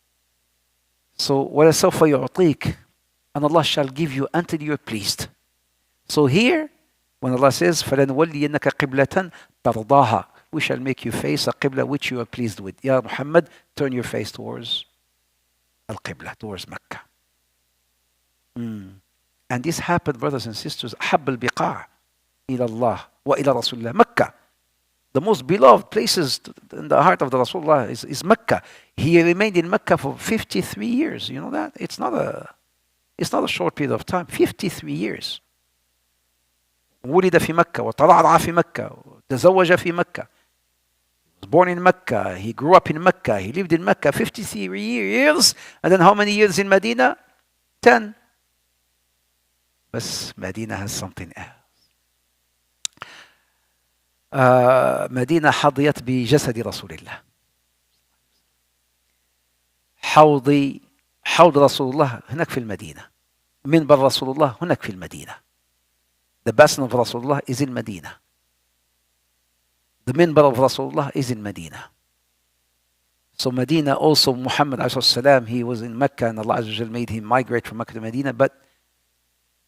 So, وَلَسَوْفَ يُعْطِيك, and Allah shall give you until you're pleased. So here, when Allah says, فَلَنُوَلِّيَنَّكَ قِبْلَةً تَرْضَاهَا, we shall make you face a qibla which you are pleased with. Ya Muhammad, turn your face towards al-qibla, towards Mecca. And this happened, brothers and sisters, أحب البقاع إلى الله وإلى رسول الله, Mecca. The most beloved places in the heart of the Rasulullah is Mecca. He remained in Mecca for 53 years. You know that? It's not a short period of time. 53 years. ولد في مكة وترعرع في مكة وتزوج في مكة. He was born in Mecca. He grew up in Mecca. He lived in Mecca 53 years. And then how many years in Medina? 10. But Medina has something else. مدينة حظيت بجسد رسول الله. حوض رسول الله هناك في المدينة. منبر رسول الله هناك في المدينة. The basin of Rasulullah is in Medina. The minbar of Rasulullah is in Medina. So Medina also, Muhammad ﷺ, he was in Mecca and Allah Azza wa Jal made him migrate from Mecca to Medina. But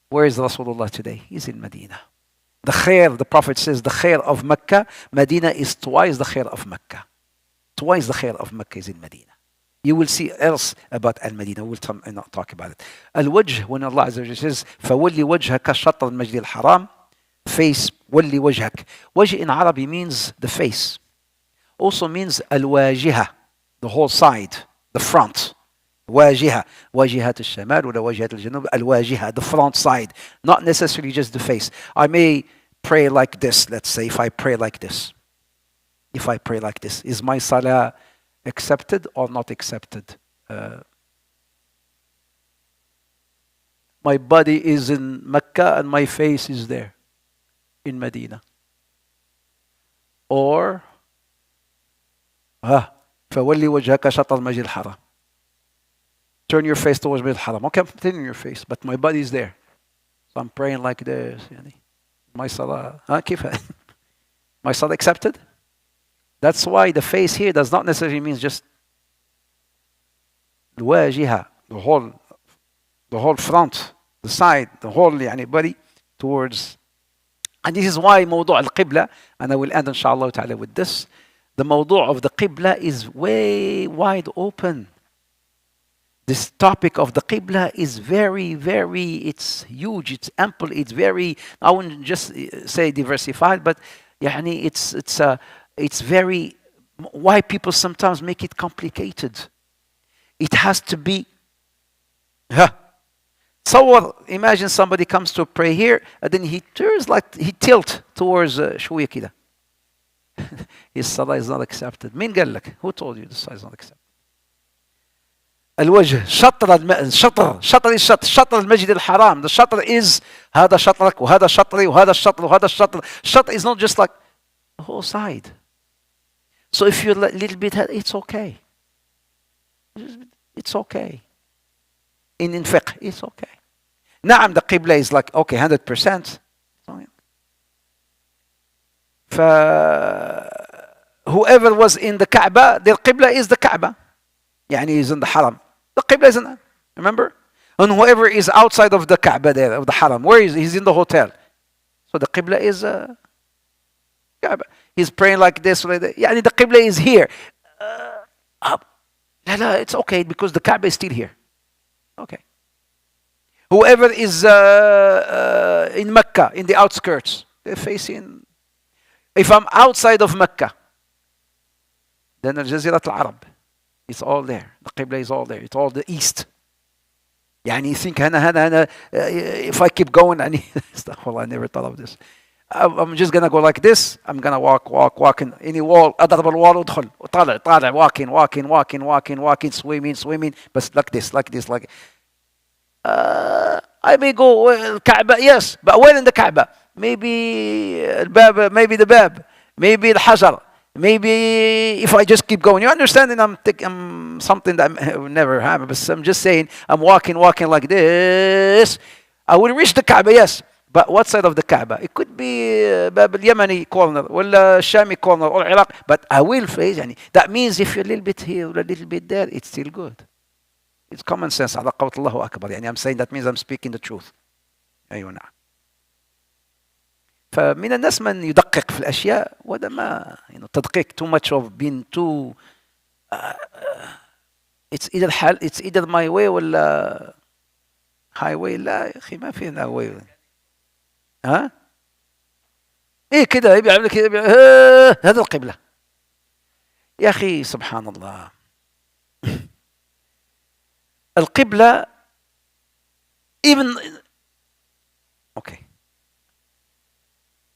where is Rasulullah today? He's in Medina. The khair, the Prophet says, the khair of Mecca, Medina is twice the khair of Mecca. Twice the khair of Mecca is in Medina. You will see else about Al-Medina. We'll not talk about it. Al-Wajh, when Allah Azza wa Jalla says, فَوَلِّ وَجْهَكَ شَطْرَ الْمَسْجِدِ الْحَرَامِ, face, وَلِّ وَجْهَكَ. Wajh in Arabic means the face. Also means al-wajiha, the whole side, the front. واجهة واجهة الشمال ولا واجهة الجنوب الواجهة, the front side, not necessarily just the face. I may pray like this. Let's say if I pray like this, is my salah accepted or not accepted? My body is in Mecca and my face is there in Medina. Or فولي وجهك شطر المسجد الحرام, turn your face towards Masjid al-Haram. Okay, I'm turning your face, but my body is there. So I'm praying like this. My salah, my salah accepted? That's why the face here does not necessarily mean just the wajiha, the whole front, the side, the whole body towards. And this is why موضوع al-Qibla, and I will end inshallah ta'ala with this. The موضوع of the Qibla is way wide open. This topic of the Qibla is very, very, it's huge, it's ample, it's very, I wouldn't just say diversified, but it's very, why people sometimes make it complicated. It has to be, so imagine somebody comes to pray here, and then he turns like, he tilts towards شوية كده. His salah is not accepted. مين قال لك? Who told you the salah is not accepted? الوجه شطر المسجد الحرام. The شطر is هذا شطرك وهذا شطري وهذا الشطر وهذا الشطر. شطر is not just like the whole side. So if you're a little bit, it's okay. It's okay. In fiqh, it's okay. نعم, the qibla is like okay 100%. Whoever was in the Kaaba, their qibla is the Kaaba. He's in the Haram. The Qibla isn't, remember? And whoever is outside of the Kaaba there, of the Haram, where is he? He's in the hotel. So the Qibla is Kaaba. He's praying like this. يعني the Qibla is here. Up. لا, it's okay because the Kaaba is still here. Okay. Whoever is in Mecca, in the outskirts, they're facing. If I'm outside of Mecca, then Al-Jazirat al-Arab, it's all there. The Qibla is all there. It's all the east. يعني you think هنا if I keep going I never thought of this. I'm just gonna go like this. I'm gonna walk in any wall. أضرب الوال وادخل طالع walking swimming but like this I may go Kaaba, yes, but where in the Kaaba? Maybe الباب, maybe the bab, maybe الحجر, maybe if I just keep going. You understand? And I'm something that I will never happen, but I'm just saying I'm walking like this. I will reach the Kaaba, yes. But what side of the Kaaba? It could be Bab al-Yamani corner, or Shami corner, or Iraq. But I will face. That means if you're a little bit here or a little bit there, it's still good. It's common sense. على قوة الله أكبر. I'm saying that means I'm speaking the truth. أيوة نعم. فمن الناس من يدقق في الأشياء وده ما تدقيق too much of being too it's either my way ولا highway. لا يا أخي ما فينا way. ها؟ إيه كده بيعمل كده هذا القبلة. يا أخي سبحان الله. القبلة even okay,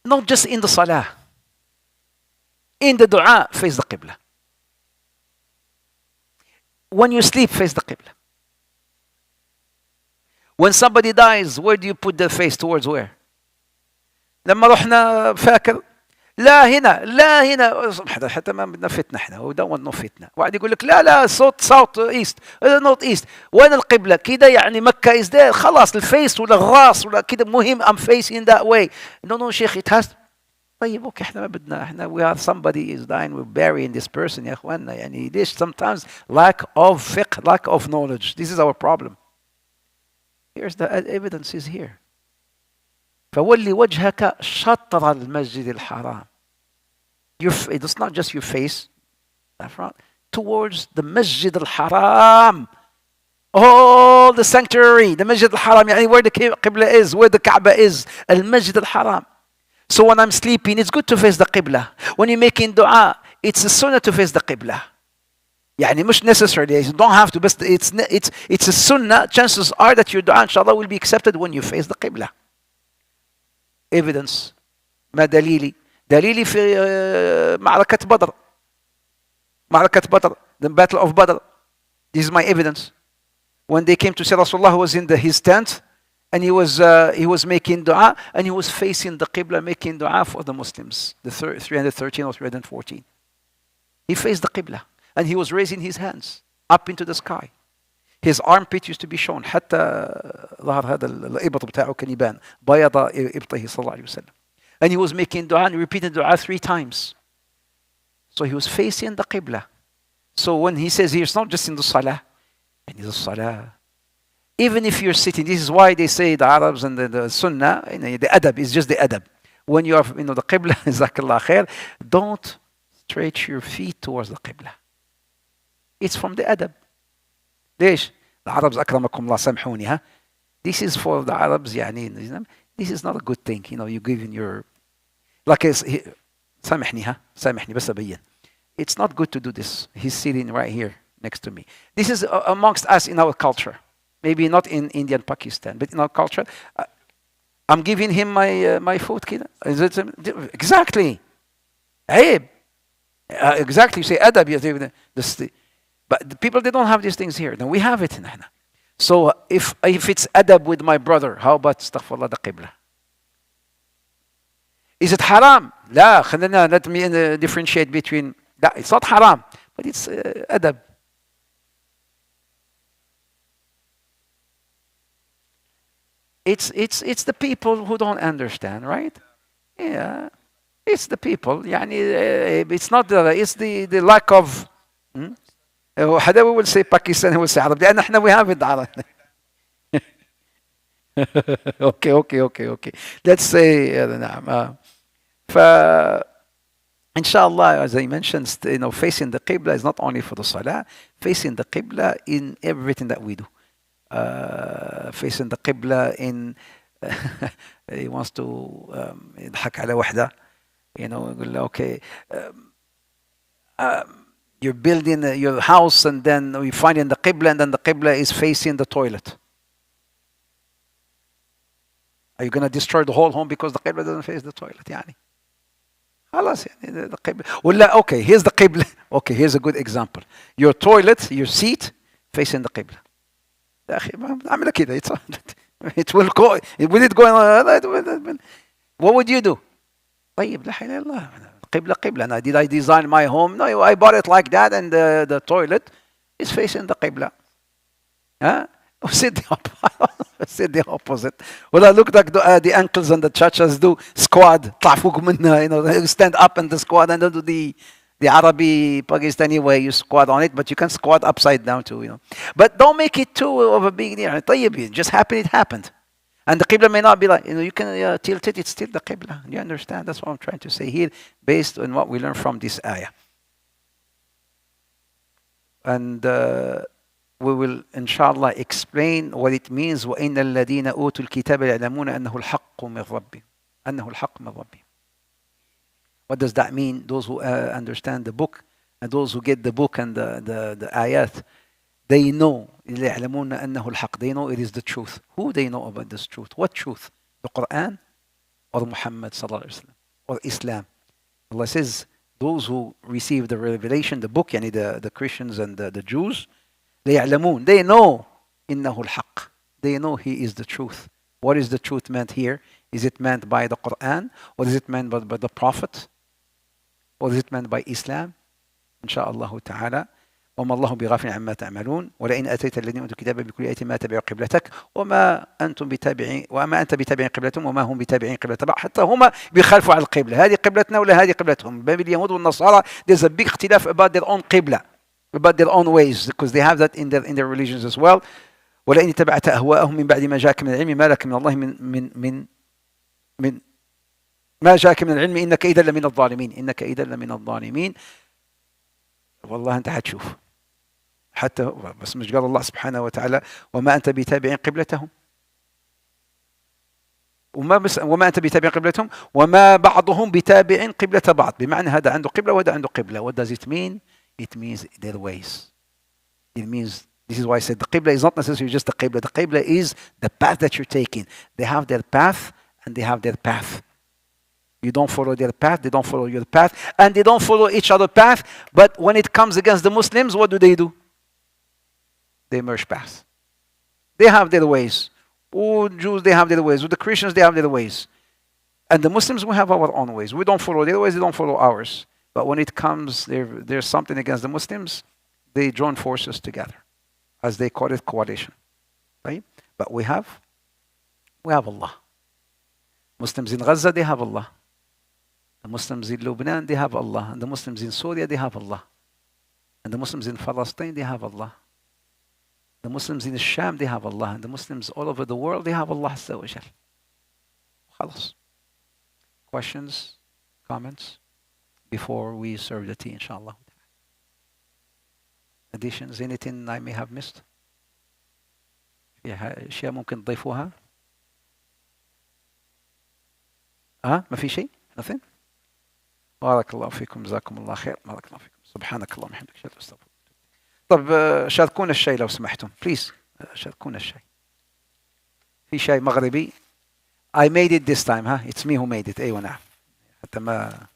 not just in the salah, in the dua face the qibla. When you sleep face the qibla. When somebody dies, where do you put the face towards where? لما رحنا فاكر لا هنا حتى ما بدنا فتنة احنا we don't want no فتنة. واحد يقول لك لا صوت south east north east. وين القبلة كده يعني مكة is there خلاص الفيس ولا الراس ولا كده مهم I'm facing that way. No شيخ it has. طيب اوكي احنا ما بدنا احنا we are somebody is dying we're burying this person يا اخواننا يعني this sometimes lack of fiqh, lack of knowledge. This is our problem. Here's the evidence is here. فولي وجهك شطر المسجد الحرام. It's not just your face, towards the Masjid al-Haram. Oh, the sanctuary, the Masjid al-Haram, يعني where the Qibla is, where the Kaaba is, al-Masjid al-Haram. So when I'm sleeping, it's good to face the Qibla. When you're making dua, it's a sunnah to face the Qibla. يعني مش necessarily, you don't have to, but it's a sunnah. Chances are that your dua, inshallah, will be accepted when you face the Qibla. Evidence. ما دليلي في معركة بدر, the battle of Badr. This is my evidence. When they came to say Rasulullah who was in his tent and he was making dua and he was facing the Qibla making dua for the Muslims, the 313 or 314. He faced the Qibla and he was raising his hands up into the sky. His armpit used to be shown حتى ظهر هذا الإبط بتاعه كان يبان بيض إبطه صلى الله عليه وسلم. And he was making dua and repeating dua 3 times. So he was facing the Qibla. So when he says here, it's not just in the Salah. And in the Salah. Even if you're sitting, this is why they say the Arabs and the Sunnah, the adab is just the adab. When you are, the Qibla, Jazakallah khair, don't stretch your feet towards the Qibla. It's from the adab. ليش؟ العربs أكرمكم الله سامحوني ها. This is for the Arabs يعني this is not a good thing. You give in your like سامحني بس أبين. It's not good to do this. He's sitting right here next to me. This is amongst us in our culture. Maybe not in India and Pakistan, but in our culture. I'm giving him my food كده. Exactly. عيب. Exactly. You say adab. But the people, they don't have these things here. Then we have it in Ahna. So if it's adab with my brother, how about astaghfirullah the Qibla? Is it haram? لا خلينا let me differentiate between that. It's not haram, but it's adab. It's the people who don't understand, right? Yeah, it's the people. يعني it's not it's the lack of. حدا will say Pakistan, he will say Arab. لأن احنا we have it Arab. Okay. Let's say نعم. ف inshallah, as I mentioned, facing the Qibla is not only for the Salah, facing the Qibla in everything that we do. Facing the Qibla in he wants to يضحك على وحدة, يقول له okay, you're building your house and then you find in the Qibla and then the Qibla is facing the toilet. Are you going to destroy the whole home because the Qibla doesn't face the toilet? يعني خلاص يعني the Qibla. ولا okay, here's the Qibla. Okay, here's a good example. Your toilet, your seat facing the Qibla. يا أخي ما أعمل كده. It will go. Will it go? What would you do? طيب لا إله إلا الله. Qibla. Now, did I design my home? No, I bought it like that, and the toilet is facing the Qibla. Huh? Said the opposite. Well, I look like the uncles and the chachas do squad. They stand up in the squad and do the Arabi Pakistani way. You squat on it, but you can squat upside down too. But don't make it too of a big deal. Just happen it happened. And the Qibla may not be like, you can tilt it, it's still the Qibla. You understand? That's what I'm trying to say here, based on what we learn from this ayah. And we will, inshallah, explain what it means. وَإِنَّ الَّذِينَ أُوتُوا الْكِتَابَ يَعْلَمُونَ أَنَّهُ الْحَقُّ مِنْ رَبِّهِمْ. أَنَّهُ الْحَقُّ مِنْ رَبِّهِمْ. What does that mean? Those who understand the book and those who get the book and the ayat, they know. يَعْلَمُونَ أَنَّهُ الْحَقُّ. They know it is the truth. Who they know about this truth? What truth? The Quran or Muhammad sallallahu alaihi wasallam or Islam? Allah says, those who receive the revelation, the book, yani the Christians and the Jews, يعلمون. They know إنه الحق. They know he is the truth. What is the truth meant here? Is it meant by the Quran? Or is it meant by the Prophet? Or is it meant by Islam? إن شاء الله تعالى. وما الله بغافل عما تعملون ولئن أتيت الذين أوتوا الكتاب بكل آية ما تبعوا قبلتك وما أنت بتابعين قبلتهم وما هم بتابعين قبلة بعض حتى هما بيخالفوا على القبلة. هذه قبلتنا ولا هذه قبلتهم. بين اليهود والنصارى there's a big اختلاف about their own قبلة, about their own ways, because they have that in their religions as well. ولئن اتبعت أهواءهم من بعد ما جاءك من العلم ما لك من الله من ما جاءك من العلم إنك إذا لمن الظالمين. والله أنت حتشوف. حتى بس مش قال الله سبحانه وتعالى وما أنت بتابع قبلتهم وما أنت بتابع قبلتهم وما بعضهم بتابع قبلة بعض. بمعنى هذا عنده قبلة وهذا عنده قبلة. What does it mean? It means their ways. It means, this is why I said the Qibla is not necessarily just the Qibla. The Qibla is the path that you're taking. They have their path and they have their path. You don't follow their path, they don't follow your path, and they don't follow each other's path. But when it comes against the Muslims, what do? They merge paths. They have their ways. Jews, they have their ways. The Christians, they have their ways. And the Muslims, we have our own ways. We don't follow their ways, they don't follow ours. But when it comes, there's something against the Muslims, they join forces together, as they call it, coalition. Right? But we have Allah. Muslims in Gaza, they have Allah. The Muslims in Lebanon, they have Allah. And the Muslims in Syria, they have Allah. And the Muslims in Palestine, they have Allah. The Muslims in Sham, they have Allah. And the Muslims all over the world, they have Allah Azza wa Jal. خلاص. Questions, comments, before we serve the tea, inshallah. Additions, anything I may have missed? في أشياء ممكن تضيفوها؟ ما في شيء؟ Nothing? بارك الله فيكم جزاكم الله خير. بارك الله فيكم. سبحانك اللهم وبحمدك أشهد أن لا إله إلا أنت. طب شاركونا الشاي لو سمحتم. Please شاركونا الشاي. في شاي مغربي. I made it this time, huh? It's me who made it. أيوة نعم. حتى ما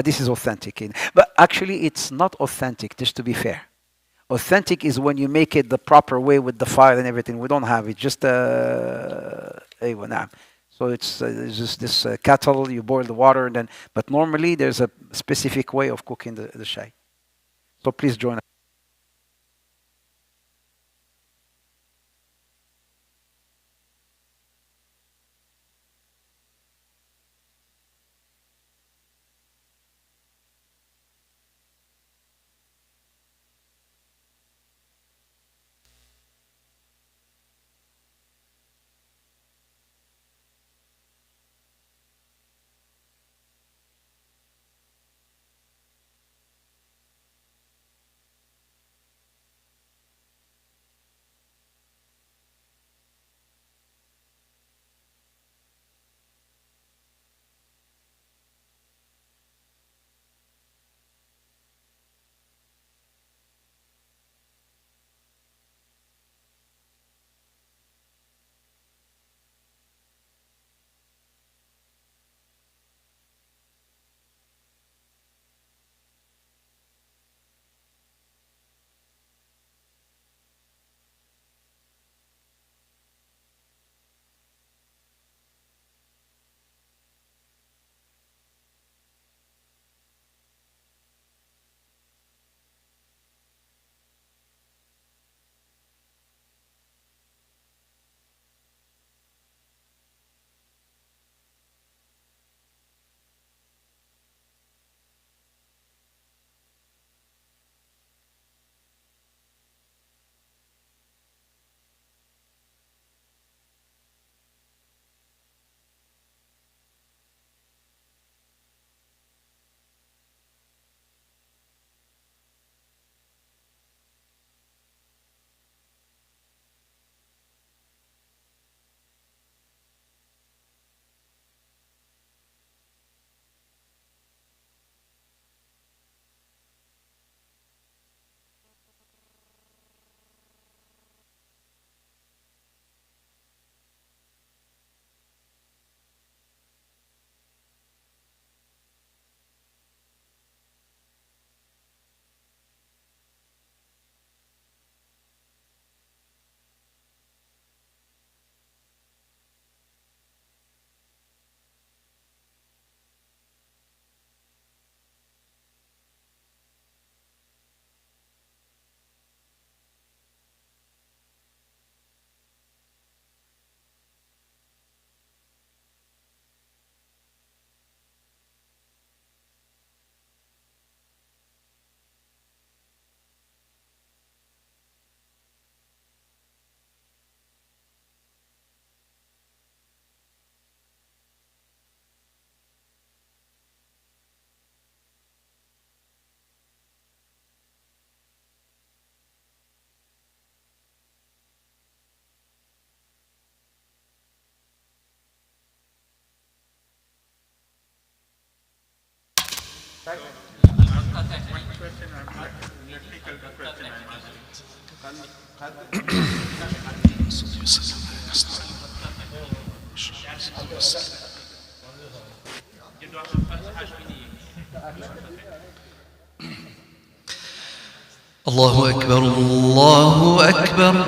this is authentic. But actually it's not authentic, just to be fair. Authentic is when you make it the proper way with the fire and everything. We don't have it. Just أيوة نعم. So it's just this kettle, you boil the water, and then, but normally there's a specific way of cooking the shai. So please join us. الله أكبر الله أكبر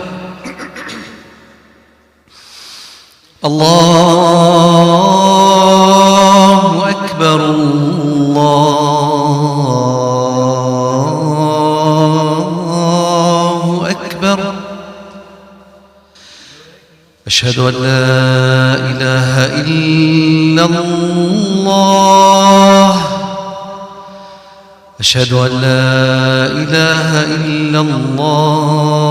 الله أكبر الله أكبر أشهد أن لا إله إلا الله أشهد أن لا إله إلا الله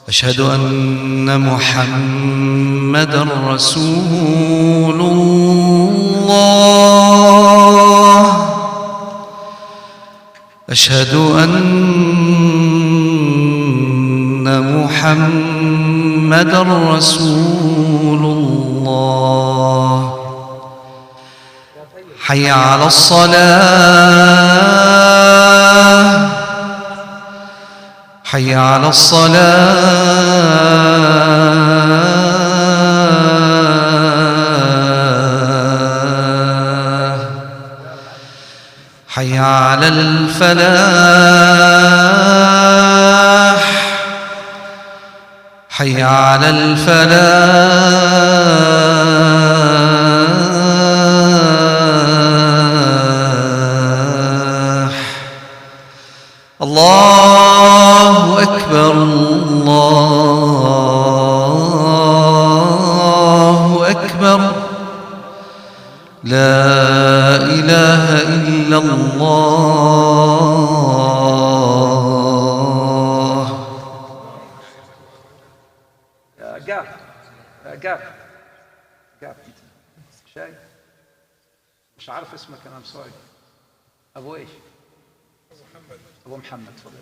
أشهد أن محمدًا رسول الله أشهد أن محمدًا رسول الله حي على الصلاة حي على الصلاة حي على الفلاح حي على الفلاح الله أكبر الله أكبر لا إله إلا الله يا جاب يا جاب جاب شايف مش عارف اسمك انا سوري ابو ايش ابو محمد تفضل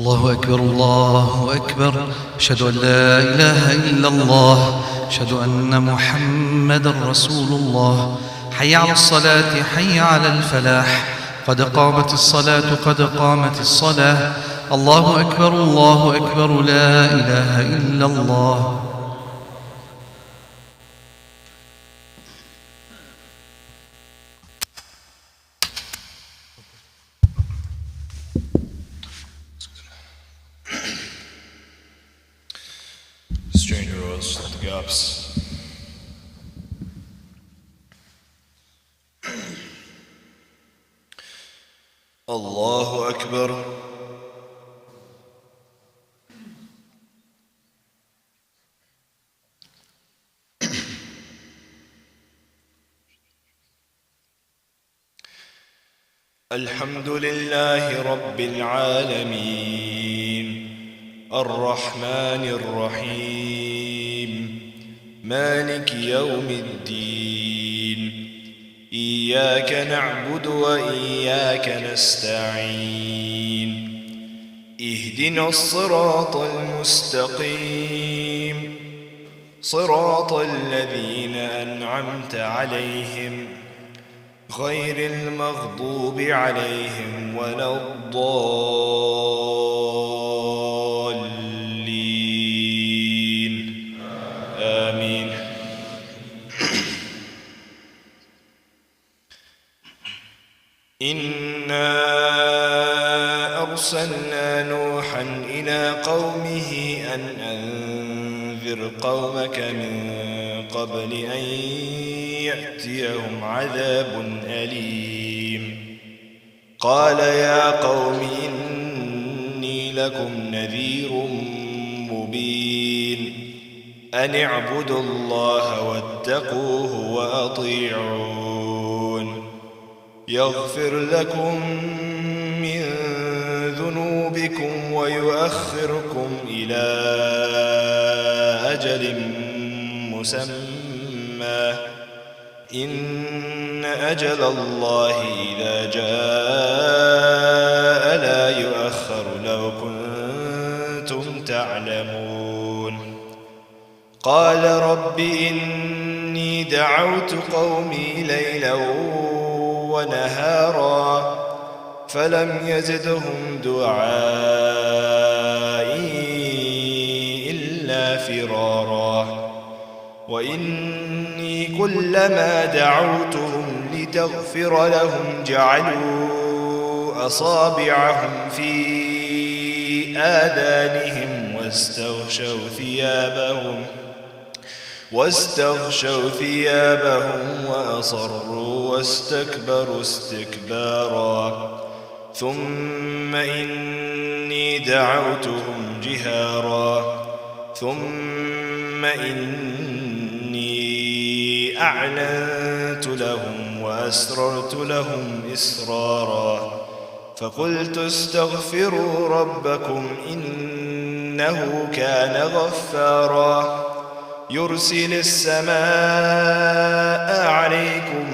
الله أكبر الله أكبر. أشهد أن لا إله إلا الله. أشهد أن محمدا رسول الله. حي على الصلاة حي على الفلاح. قد قامت الصلاة قد قامت الصلاة. الله أكبر الله أكبر. لا إله إلا الله. Stranger Rose, let the gaps. الله أكبر. الحمد لله رب العالمين الرحمن الرحيم مالك يوم الدين إياك نعبد وإياك نستعين اهدنا الصراط المستقيم صراط الذين أنعمت عليهم غير المغضوب عليهم ولا الضالين آمين. إنا أرسلنا نوحا إلى قومه أن أنذر قومك من قبل أن يأتيهم عذاب أليم. قال يا قوم إني لكم نذير مبين أن اعبدوا الله واتقوه وأطيعون يغفر لكم من ذنوبكم ويؤخركم إلى أجل مسمى إن أجل الله إذا جاء لا يؤخر لو كنتم تعلمون. قال رب إني دعوت قومي ليلا ونهارا فلم يزدهم دعائي إلا فرارا وإني كلما دعوتهم لتغفر لهم جعلوا أصابعهم في آذانهم واستغشوا ثيابهم وأصروا واستكبروا استكبارا ثم إني دعوتهم جهارا ثم إني أعلنت لهم وأسررت لهم إسرارا فقلت استغفروا ربكم إنه كان غفارا يرسل السماء عليكم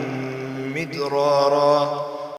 مدرارا